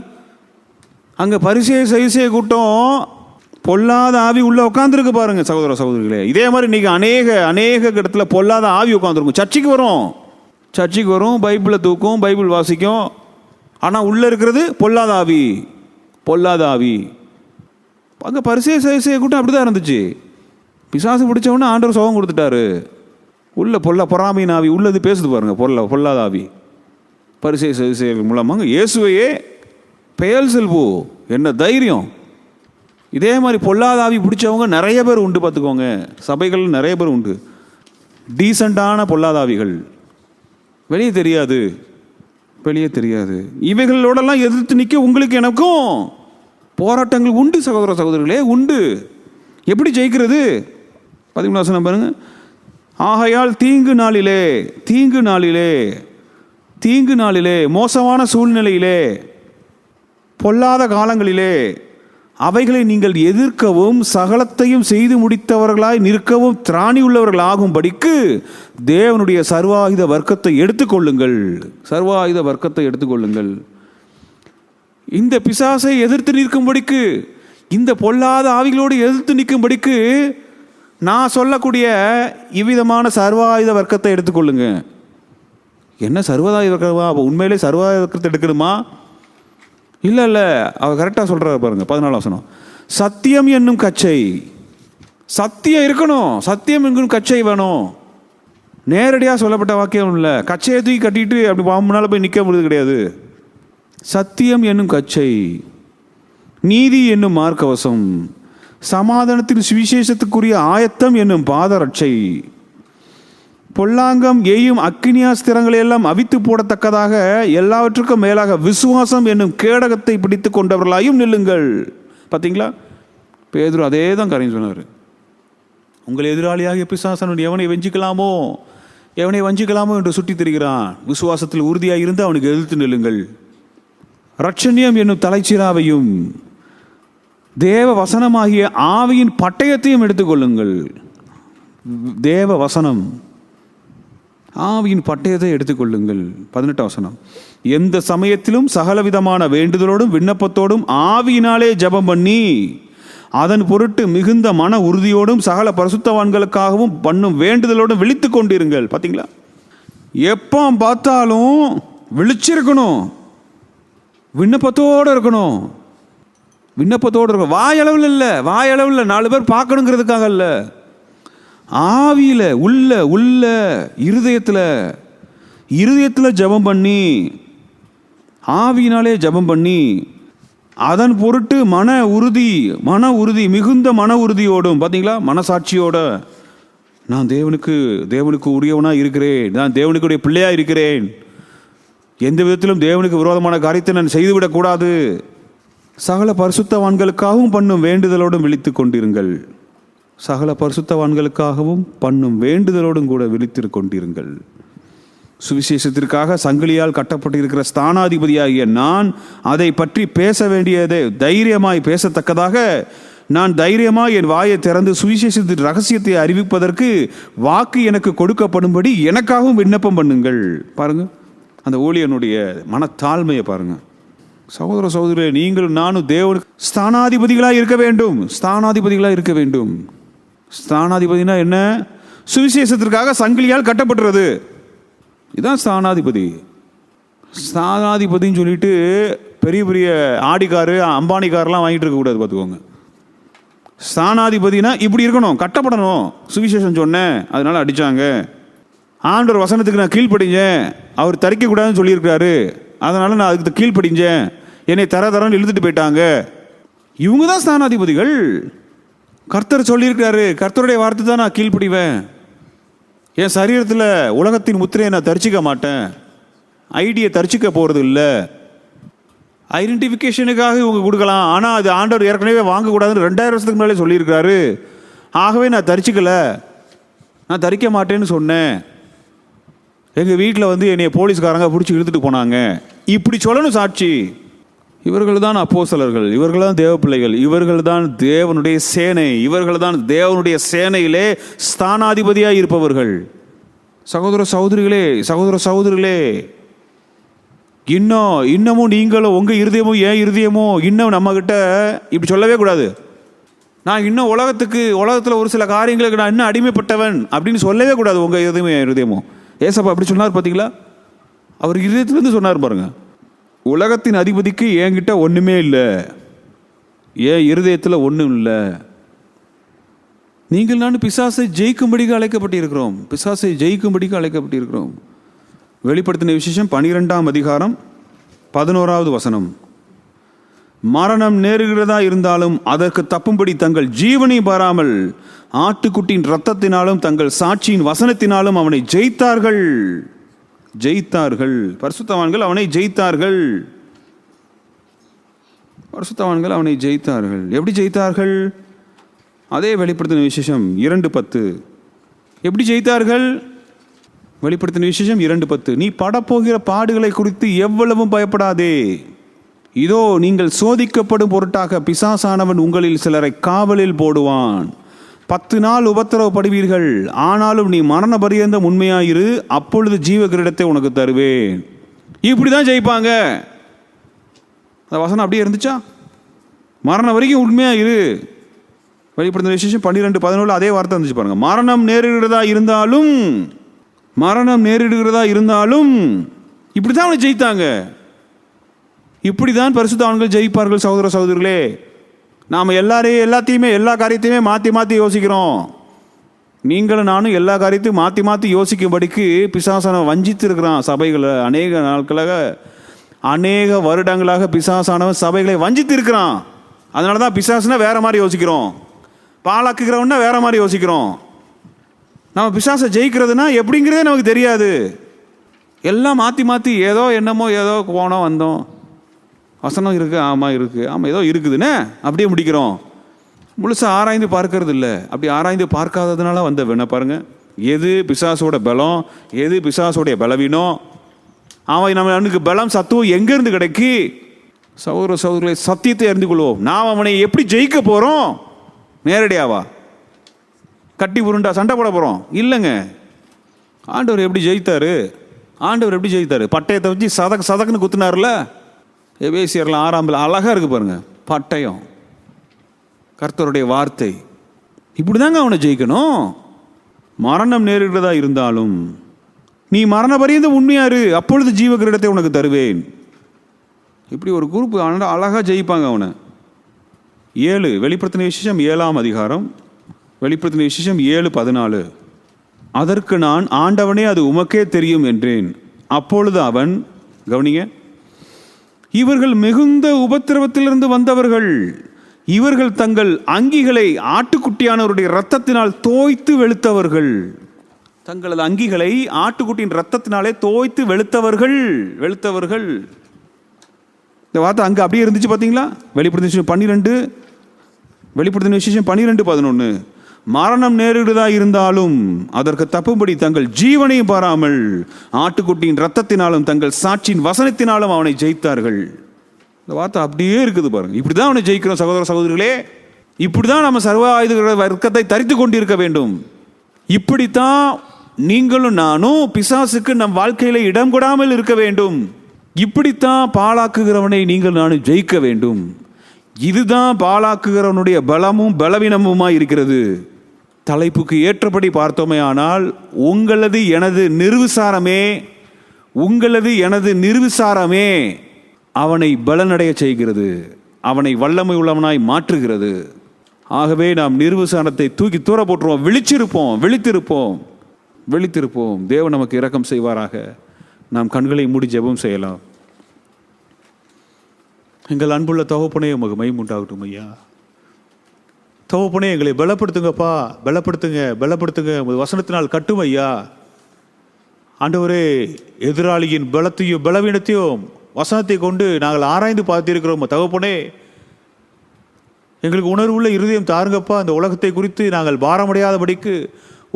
அங்கே பரிசேய சதிசேய கூட்டம் பொல்லாத ஆவி உள்ள உட்காந்துருக்கு பாருங்க சகோதர சகோதரிகளே. இதே மாதிரி இன்னைக்கு அநேக இடத்துல பொல்லாத ஆவி உட்காந்துருக்கும். சர்ச்சைக்கு வரும், பைபிளை தூக்கும், பைபிள் வாசிக்கும். ஆனால் உள்ளே இருக்கிறது பொல்லாத ஆவி. அங்கே பரிசேய சதிசேய கூட்டம் அப்படி தான் இருந்துச்சு. பிசாசு பிடிச்சவொன்னே ஆண்டவர் சுகம் கொடுத்துட்டாரு. உள்ள பொறாமையின் ஆவி உள்ளது பேசுது பாருங்க, பொல்லாத ஆவி. பரிசேய சதிசேயர்கள் மூலமாக இயேசுவையே பெயல்செல்பு, என்ன தைரியம். இதே மாதிரி பொல்லாத ஆவி பிடிச்சவங்க நிறைய பேர் உண்டு, பார்த்துக்கோங்க. சபைகள் நிறைய பேர் உண்டு. டீசெண்டான பொல்லாத ஆவிகள் வெளியே தெரியாது. இவைகளோடெல்லாம் எதிர்த்து நிற்க உங்களுக்கு எனக்கும் போராட்டங்கள் உண்டு சகோதர சகோதரிகளே, உண்டு. எப்படி ஜெயிக்கிறது? 13 வசனம் பாருங்க. ஆகையால் தீங்கு நாளிலே மோசமான சூழ்நிலையிலே பொல்லாத காலங்களிலே அவைகளை நீங்கள் எதிர்க்கவும் சகலத்தையும் செய்து முடித்தவர்களாய் நிற்கவும் திராணி உள்ளவர்கள் ஆகும்படிக்கு தேவனுடைய சர்வாயுத வர்க்கத்தை எடுத்துக்கொள்ளுங்கள். இந்த பிசாசை எதிர்த்து நிற்கும்படிக்கு, இந்த பொல்லாத ஆவிகளோடு எதிர்த்து நிற்கும்படிக்கு நான் சொல்லக்கூடிய இவ்விதமான சர்வாயுத வர்க்கத்தை எடுத்துக்கொள்ளுங்க. என்ன சர்வாயுத வர்க்கமா? அப்போ உண்மையிலே சர்வாயுத வர்க்கத்தை எடுக்கணுமா? இல்லை, அவர் கரெக்டாக சொல்கிறார் பாருங்க. 14 வசனம். சத்தியம் என்னும் கச்சை, சத்தியம் இருக்கணும். சத்தியம் என்னும் கச்சை வேணும். நேரடியாக சொல்லப்பட்ட வாக்கியம் இல்லை. கச்சையை தூக்கி கட்டிட்டு அப்படி முன்னால் போய் நிற்க முடியாது கிடையாது. சத்தியம் என்னும் கச்சை, நீதி என்னும் மார்க்கவசம், சமாதானத்தின் சுவிசேஷத்துக்குரிய ஆயத்தம் என்னும் பாதரட்சை, பொல்லாங்கம் எய்யும் அக்கினியாஸ்திரங்களை எல்லாம் அவித்து போடத்தக்கதாக எல்லாவற்றுக்கும் மேலாக விசுவாசம் என்னும் கேடகத்தை பிடித்து கொண்டவர்களாயும் நில்லுங்கள். பார்த்தீங்களா? பேதுரு அதே தான் காரியம் சொன்னார். உங்கள் எதிராளியாக பிசாசன் எவனை வஞ்சிக்கலாமோ என்று சுட்டி திரிகிறான். விசுவாசத்தில் உறுதியாக இருந்து அவனுக்கு எதிர்த்து நில்லுங்கள். ரட்சண்யம் என்னும் தலைச்சீராவையும் தேவ வசனமாகிய ஆவியின் பட்டயத்தையும் எடுத்துக்கொள்ளுங்கள். தேவ வசனம், ஆவியின் பட்டயத்தை எடுத்துக்கொள்ளுங்கள். 18 வசனம். எந்த சமயத்திலும் சகலவிதமான வேண்டுதலோடும் விண்ணப்பத்தோடும் ஆவியினாலே ஜெபம் பண்ணி அதன் பொருட்டு மிகுந்த மன உறுதியோடும் சகல பரிசுத்தவான்களுக்காகவும் பண்ணும் வேண்டுதலோடும் விழித்து கொண்டிருங்கள். பார்த்தீங்களா? எப்போ பார்த்தாலும் விழிச்சிருக்கணும், விண்ணப்பத்தோடு இருக்கணும். வாயளவில் இல்லை, 4 பேர் பார்க்கணுங்கிறதுக்காக இல்லை. ஆவியில் உள்ள இருதயத்தில் ஜெபம் பண்ணி, ஆவியினாலே ஜெபம் பண்ணி அதன் பொருட்டு மன உறுதி மிகுந்த மன உறுதியோடும், பார்த்தீங்களா, மனசாட்சியோட நான் தேவனுக்கு உரியவனாக இருக்கிறேன், நான் தேவனுக்குடைய பிள்ளையாக இருக்கிறேன், எந்த விதத்திலும் தேவனுக்கு விரோதமான காரியத்தை நான் செய்துவிடக்கூடாது, சகல பரிசுத்தவான்களுக்காகவும் பண்ணும் வேண்டுதலோடும் விழித்து கொண்டிருங்கள். சகல பரிசுத்தவான்களுக்காகவும் பண்ணும் வேண்டுதலோடும் கூட விழித்து கொண்டிருங்கள். சுவிசேஷத்திற்காக சங்கிலியால் கட்டப்பட்டிருக்கிற ஸ்தானாதிபதியாகிய நான் அதை பற்றி பேச வேண்டியதை தைரியமாய் பேசத்தக்கதாக நான் தைரியமாய் என் வாயை திறந்து சுவிசேஷத்தின் ரகசியத்தை அறிவிப்பதற்கு வாக்கு எனக்கு கொடுக்கப்படும்படி எனக்காகவும் விண்ணப்பம் பண்ணுங்கள். பாருங்க அந்த ஊழியனுடைய மனத்தாழ்மையை பாருங்க. சகோதர சகோதரர்களே, நீங்களும் நானும் தேவனுக்கு ஸ்தானாதிபதிகளாக இருக்க வேண்டும். ஸ்தானாதிபதினா என்ன? சுவிசேஷத்திற்காக சங்கிலியால் கட்டப்பட்டுறது. இதுதான் ஸ்தானாதிபதின்னு சொல்லிட்டு பெரிய பெரிய ஆடி காரு அம்பானி கார்லாம் வாங்கிட்டு இருக்கக்கூடாது, பார்த்துக்கோங்க. ஸ்தானாதிபதினா இப்படி இருக்கணும், கட்டப்படணும். சுவிசேஷம் சொன்னேன், அதனால அடித்தாங்க. ஆண்டவர் வசனத்துக்கு நான் கீழ்ப்படிஞ்சேன், அவர் தரிக்கக்கூடாதுன்னு சொல்லியிருக்கிறாரு, அதனால் நான் அதுக்கு கீழ்ப்படிஞ்சேன், என்னை தரன்னு இழுத்துட்டு போயிட்டாங்க. இவங்க தான் ஸ்தானாதிபதிகள். கர்த்தர் சொல்லியிருக்கிறாரு, கர்த்தருடைய வார்த்தை தான் நான் கீழ்ப்படிவேன். என் சரீரத்தில் உலகத்தின் முத்திரையை நான் தரிச்சிக்க மாட்டேன், ஐடியை தரிச்சிக்க போகிறது இல்லை. ஐடென்டிஃபிகேஷனுக்காக இவங்க கொடுக்கலாம், ஆனால் அது ஆண்டவர் ஏற்கனவே வாங்கக்கூடாதுன்னு 2000 வருஷத்துக்கு முன்னாலே சொல்லியிருக்கிறாரு. ஆகவே நான் தரிச்சிக்கலை, நான் தரிக்க மாட்டேன்னு சொன்னேன். எங்கள் வீட்டில் என்னை போலீஸ்காரங்க பிடிச்சி இழுத்துட்டு போனாங்க, இப்படி சொல்லணும் சாட்சி. இவர்கள் தான் அப்போஸ்தலர்கள், இவர்கள் தான் தேவ பிள்ளைகள், இவர்கள் தான் தேவனுடைய சேனை, இவர்கள் தான் தேவனுடைய சேனையிலே ஸ்தானாதிபதியாக இருப்பவர்கள். சகோதர சகோதரிகளே, இன்னமும் நீங்களும் உங்கள் இருதயமும் என் இருதயமும் இன்னும் நம்மக்கிட்ட இப்படி சொல்லவே கூடாது. நான் இன்னும் உலகத்தில் ஒரு சில காரியங்களுக்கு நான் இன்னும் அடிமைப்பட்டவன் அப்படின்னு சொல்லவே கூடாது. உங்கள் இருதயமும் என் இருதயமும். ஏசப்பா அப்படி சொன்னார் பார்த்தீங்களா? அவர் இருதயத்திலேருந்து சொன்னார் பாருங்க. உலகத்தின் அதிபதிக்கு என்கிட்ட ஒன்றுமே இல்லை, என் இருதயத்தில் ஒன்றும் இல்லை. நீங்கள் நான் பிசாசை ஜெயிக்கும்படிக்கு அழைக்கப்பட்டிருக்கிறோம். வெளிப்படுத்தின விசேஷம் 12ஆம் அதிகாரம் 11வது வசனம். மரணம் நேருகிறதா இருந்தாலும் அதற்கு தப்பும்படி தங்கள் ஜீவனை பாராமல் ஆட்டுக்குட்டியின் இரத்தத்தினாலும் தங்கள் சாட்சியின் வசனத்தினாலும் அவனை ஜெயித்தார்கள். பரிசுத்தவான்கள் அவனை ஜெயித்தார்கள். எப்படி ஜெயித்தார்கள்? அதே வெளிப்படுத்தின விசேஷம் 2:10. எப்படி ஜெயித்தார்கள்? வெளிப்படுத்தின விசேஷம் 2:10. நீ படப்போகிற பாடுகளை குறித்து எவ்வளவும் பயப்படாதே. இதோ நீங்கள் சோதிக்கப்படும் பொருட்டாக பிசாசானவன் உங்களில் சிலரை காவலில் போடுவான். 10 நாள் உபத்திரவப்படுவீர்கள், ஆனாலும் நீ மரண பரியந்தம் உண்மையாயிரு, அப்பொழுது ஜீவ கிரீடத்தை உனக்கு தருவேன். இப்படி தான் ஜெயிப்பாங்க. அந்த வசனம் அப்படியே இருந்துச்சா? மரணம் வரைக்கும் உண்மையாயிரு. வெளிப்படுத்தின விசேஷம் 12:11 அதே வார்த்தை இருந்துச்சு பாருங்க. மரணம் நேரிடுகிறதா இருந்தாலும் இப்படி தான் அவனை ஜெயித்தாங்க. இப்படி தான் பரிசுத்தவான்கள் ஜெயிப்பார்கள். சகோதர சகோதரிகளே, நாம் எல்லா காரியத்தையுமே மாற்றி யோசிக்கிறோம். நீங்களும் நானும் எல்லா காரியத்தையும் மாற்றி யோசிக்கும்படிக்கு பிசாசான வஞ்சித்து இருக்கிறான் சபைகளை. அநேக வருடங்களாக பிசாசானவன் சபைகளை வஞ்சித்து இருக்கிறான். அதனால தான் பிசாசுனா வேற மாதிரி யோசிக்கிறோம், பாலாக்குகிறவன்னா வேற மாதிரி யோசிக்கிறோம். நம்ம பிசாசை ஜெயிக்கிறதுனா எப்படிங்கிறதே நமக்கு தெரியாது. எல்லாம் மாற்றி ஏதோ என்னமோ ஏதோ போனோம் வந்தோம், வசனம் இருக்குது, ஆமாம் ஏதோ இருக்குதுன்னு அப்படியே முடிக்கிறோம். முழுசாக ஆராய்ந்து பார்க்கறது இல்லை. அப்படி ஆராய்ந்து பார்க்காததுனால வந்த வேணா பாருங்க, எது பிசாசோட பலம், எது பிசாசோடைய பலவீனம், அவன் நம்மளுக்கு பலம் சத்துவம் எங்கேருந்து கிடைக்கி. சகோதர சகோதரிகளை, சத்தியத்தை அறிந்து கொள்வோம். நாம் அவனை எப்படி ஜெயிக்க போகிறோம்? நேரடியாவா கட்டி உருண்டா சண்டை போட போகிறோம்? இல்லைங்க. ஆண்டவர் எப்படி ஜெயித்தாரு? பட்டயத்தை வச்சு சதக்குன்னு குத்துனார்ல. எபேசியர்லாம் 6 அழகாக இருக்குது பாருங்க. பட்டயம், கர்த்தருடைய வார்த்தை. இப்படி தாங்க அவனை ஜெயிக்கணும். மரணம் நேரிடுறதா இருந்தாலும் நீ மரண பரியந்தம் உண்மையாரு, அப்பொழுது ஜீவ கிரீடத்தை உனக்கு தருவேன். இப்படி ஒரு குரூப் அழகாக ஜெயிப்பாங்க அவனை. 7 வெளிப்படுத்தின விசேஷம் 7ஆம் அதிகாரம், வெளிப்படுத்தின விசேஷம் 7:14. அதற்கு நான், ஆண்டவனே அது உமக்கே தெரியும் என்றேன். அப்பொழுது அவன், கவனிங்க, இவர்கள் மிகுந்த உபத்திரவத்திலிருந்து வந்தவர்கள், இவர்கள் தங்கள் அங்கிகளை ஆட்டுக்குட்டியானவருடைய இரத்தத்தினால் தோய்த்து வெளுத்தவர்கள். தங்களது அங்கிகளை ஆட்டுக்குட்டியின் இரத்தத்தினாலே தோய்த்து வெளுத்தவர்கள். இந்த வார்த்தை அங்கே அப்படியே இருந்துச்சு பார்த்தீங்களா? வெளிப்படுத்தின விசேஷம் 12:11. மரணம் நேரிடுதா இருந்தாலும் அதற்கு தப்பும்படி தங்கள் ஜீவனையும் பாராமல் ஆட்டுக்குட்டியின் இரத்தத்தினாலும் தங்கள் சாட்சியின் வசனத்தினாலும் அவனை ஜெயித்தார்கள். இந்த வார்த்தை அப்படியே இருக்குது பாருங்க. இப்படி தான் அவனை ஜெயிக்கிறோம் சகோதர சகோதரிகளே. இப்படி தான் நம்ம சர்வ ஆயுத வர்க்கத்தை தரித்து கொண்டிருக்க வேண்டும். இப்படித்தான் நீங்களும் நானும் பிசாசுக்கு நம் வாழ்க்கையில இடம் கொடாமல் இருக்க வேண்டும். இப்படித்தான் பாழாக்குகிறவனை நீங்கள் நானும் ஜெயிக்க வேண்டும். இதுதான் பாழாக்குகிறவனுடைய பலமும் பலவீனமுமாய் இருக்கிறது. தலைப்புக்கு ஏற்றபடி பார்த்தோமே ஆனால், உங்களது எனது நிர்விசாரமே அவனை பலனடைய செய்கிறது, அவனை வல்லமை உள்ளவனாய் மாற்றுகிறது. ஆகவே நாம் நிர்வசானத்தை தூக்கி தூர போட்டுருவோம். விழித்திருப்போம். தேவன் நமக்கு இரக்கம் செய்வாராக. நாம் கண்களை மூடி ஜெபம் செய்யலாம். எங்கள் அன்புள்ள தகப்பனே, உமக்கு மகிமை உண்டாகட்டும் ஐயா. தகப்பனே, எங்களை பலப்படுத்துங்கப்பா, பலப்படுத்துங்க. உமது வசனத்தினால் கட்டும் ஐயா. ஆண்டவரே, எதிராளியின் பலத்தையும் பலவீனத்தையும் வசனத்தை கொண்டு நாங்கள் ஆராய்ந்து பார்த்திருக்கிறோம். தகப்பனே, எங்களுக்கு உணர்வுள்ள இருதயம் தாருங்கப்பா. இந்த உலகத்தை குறித்து நாங்கள் பாரமடையாதபடிக்கு,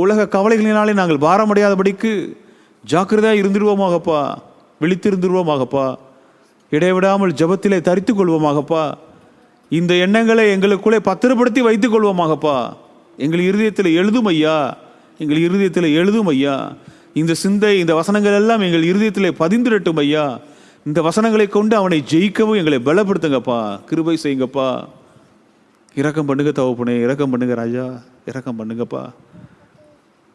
உலக கவலைகளினாலே நாங்கள் பாரமடையாதபடிக்கு ஜாக்கிரதையாக இருந்துருவோமாகப்பா, விழித்திருந்துருவோமாகப்பா. இடைவிடாமல் ஜபத்திலே தரித்து கொள்வோமாகப்பா. இந்த எண்ணங்களை எங்களுக்குள்ளே பத்திரப்படுத்தி வைத்துக் கொள்வோமாகப்பா. எங்கள் இருதயத்தில் எழுதும் ஐயா. இந்த சிந்தை, இந்த வசனங்கள் எல்லாம் எங்கள் இருதயத்திலே பதிந்திடட்டும் ஐயா. இந்த வசனங்களை கொண்டு அவனை ஜெயிக்கவும் எங்களை பலப்படுத்துங்கப்பா, கிருபை செய்யுங்கப்பா. இரக்கம் பண்ணுங்க தகப்பனே, இரக்கம் பண்ணுங்க ராஜா, இரக்கம் பண்ணுங்கப்பா.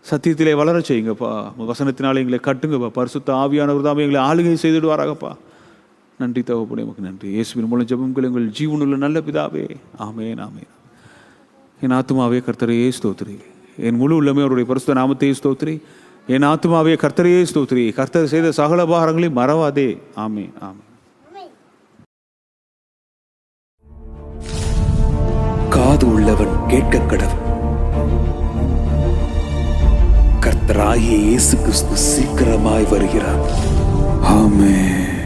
சத்தியத்திலே வளர செய்யுங்கப்பா. வசனத்தினாலே எங்களை கட்டுங்கப்பா. பரிசுத்த ஆவியானவர் தான் எங்களை ஆளுகை செய்துடுவாராகப்பா. நன்றி தகப்பனே, உமக்கு நன்றி. இயேசுவின் மூலம் ஜெபங்கள் எங்கள் ஜீவனுள்ள நல்ல பிதாவே. ஆமென். என் ஆத்துமாவே கர்த்தரையே ஸ்தோத்திரி, என் முழு உள்ளமே அவருடைய பரிசுத்த நாமத்தையே ஸ்தோத்திரி. என் ஆத்துமாவே கர்த்தரையே ஸ்தோத்திரி, கர்த்தர் செய்த சகல உபகாரங்களையும் மறவாதே. ஆமென். காது உள்ளவன் கேட்க கடவன். கர்த்தராகிய இயேசு கிறிஸ்து சீக்கிரமாய் வருகிறார். ஆமென்.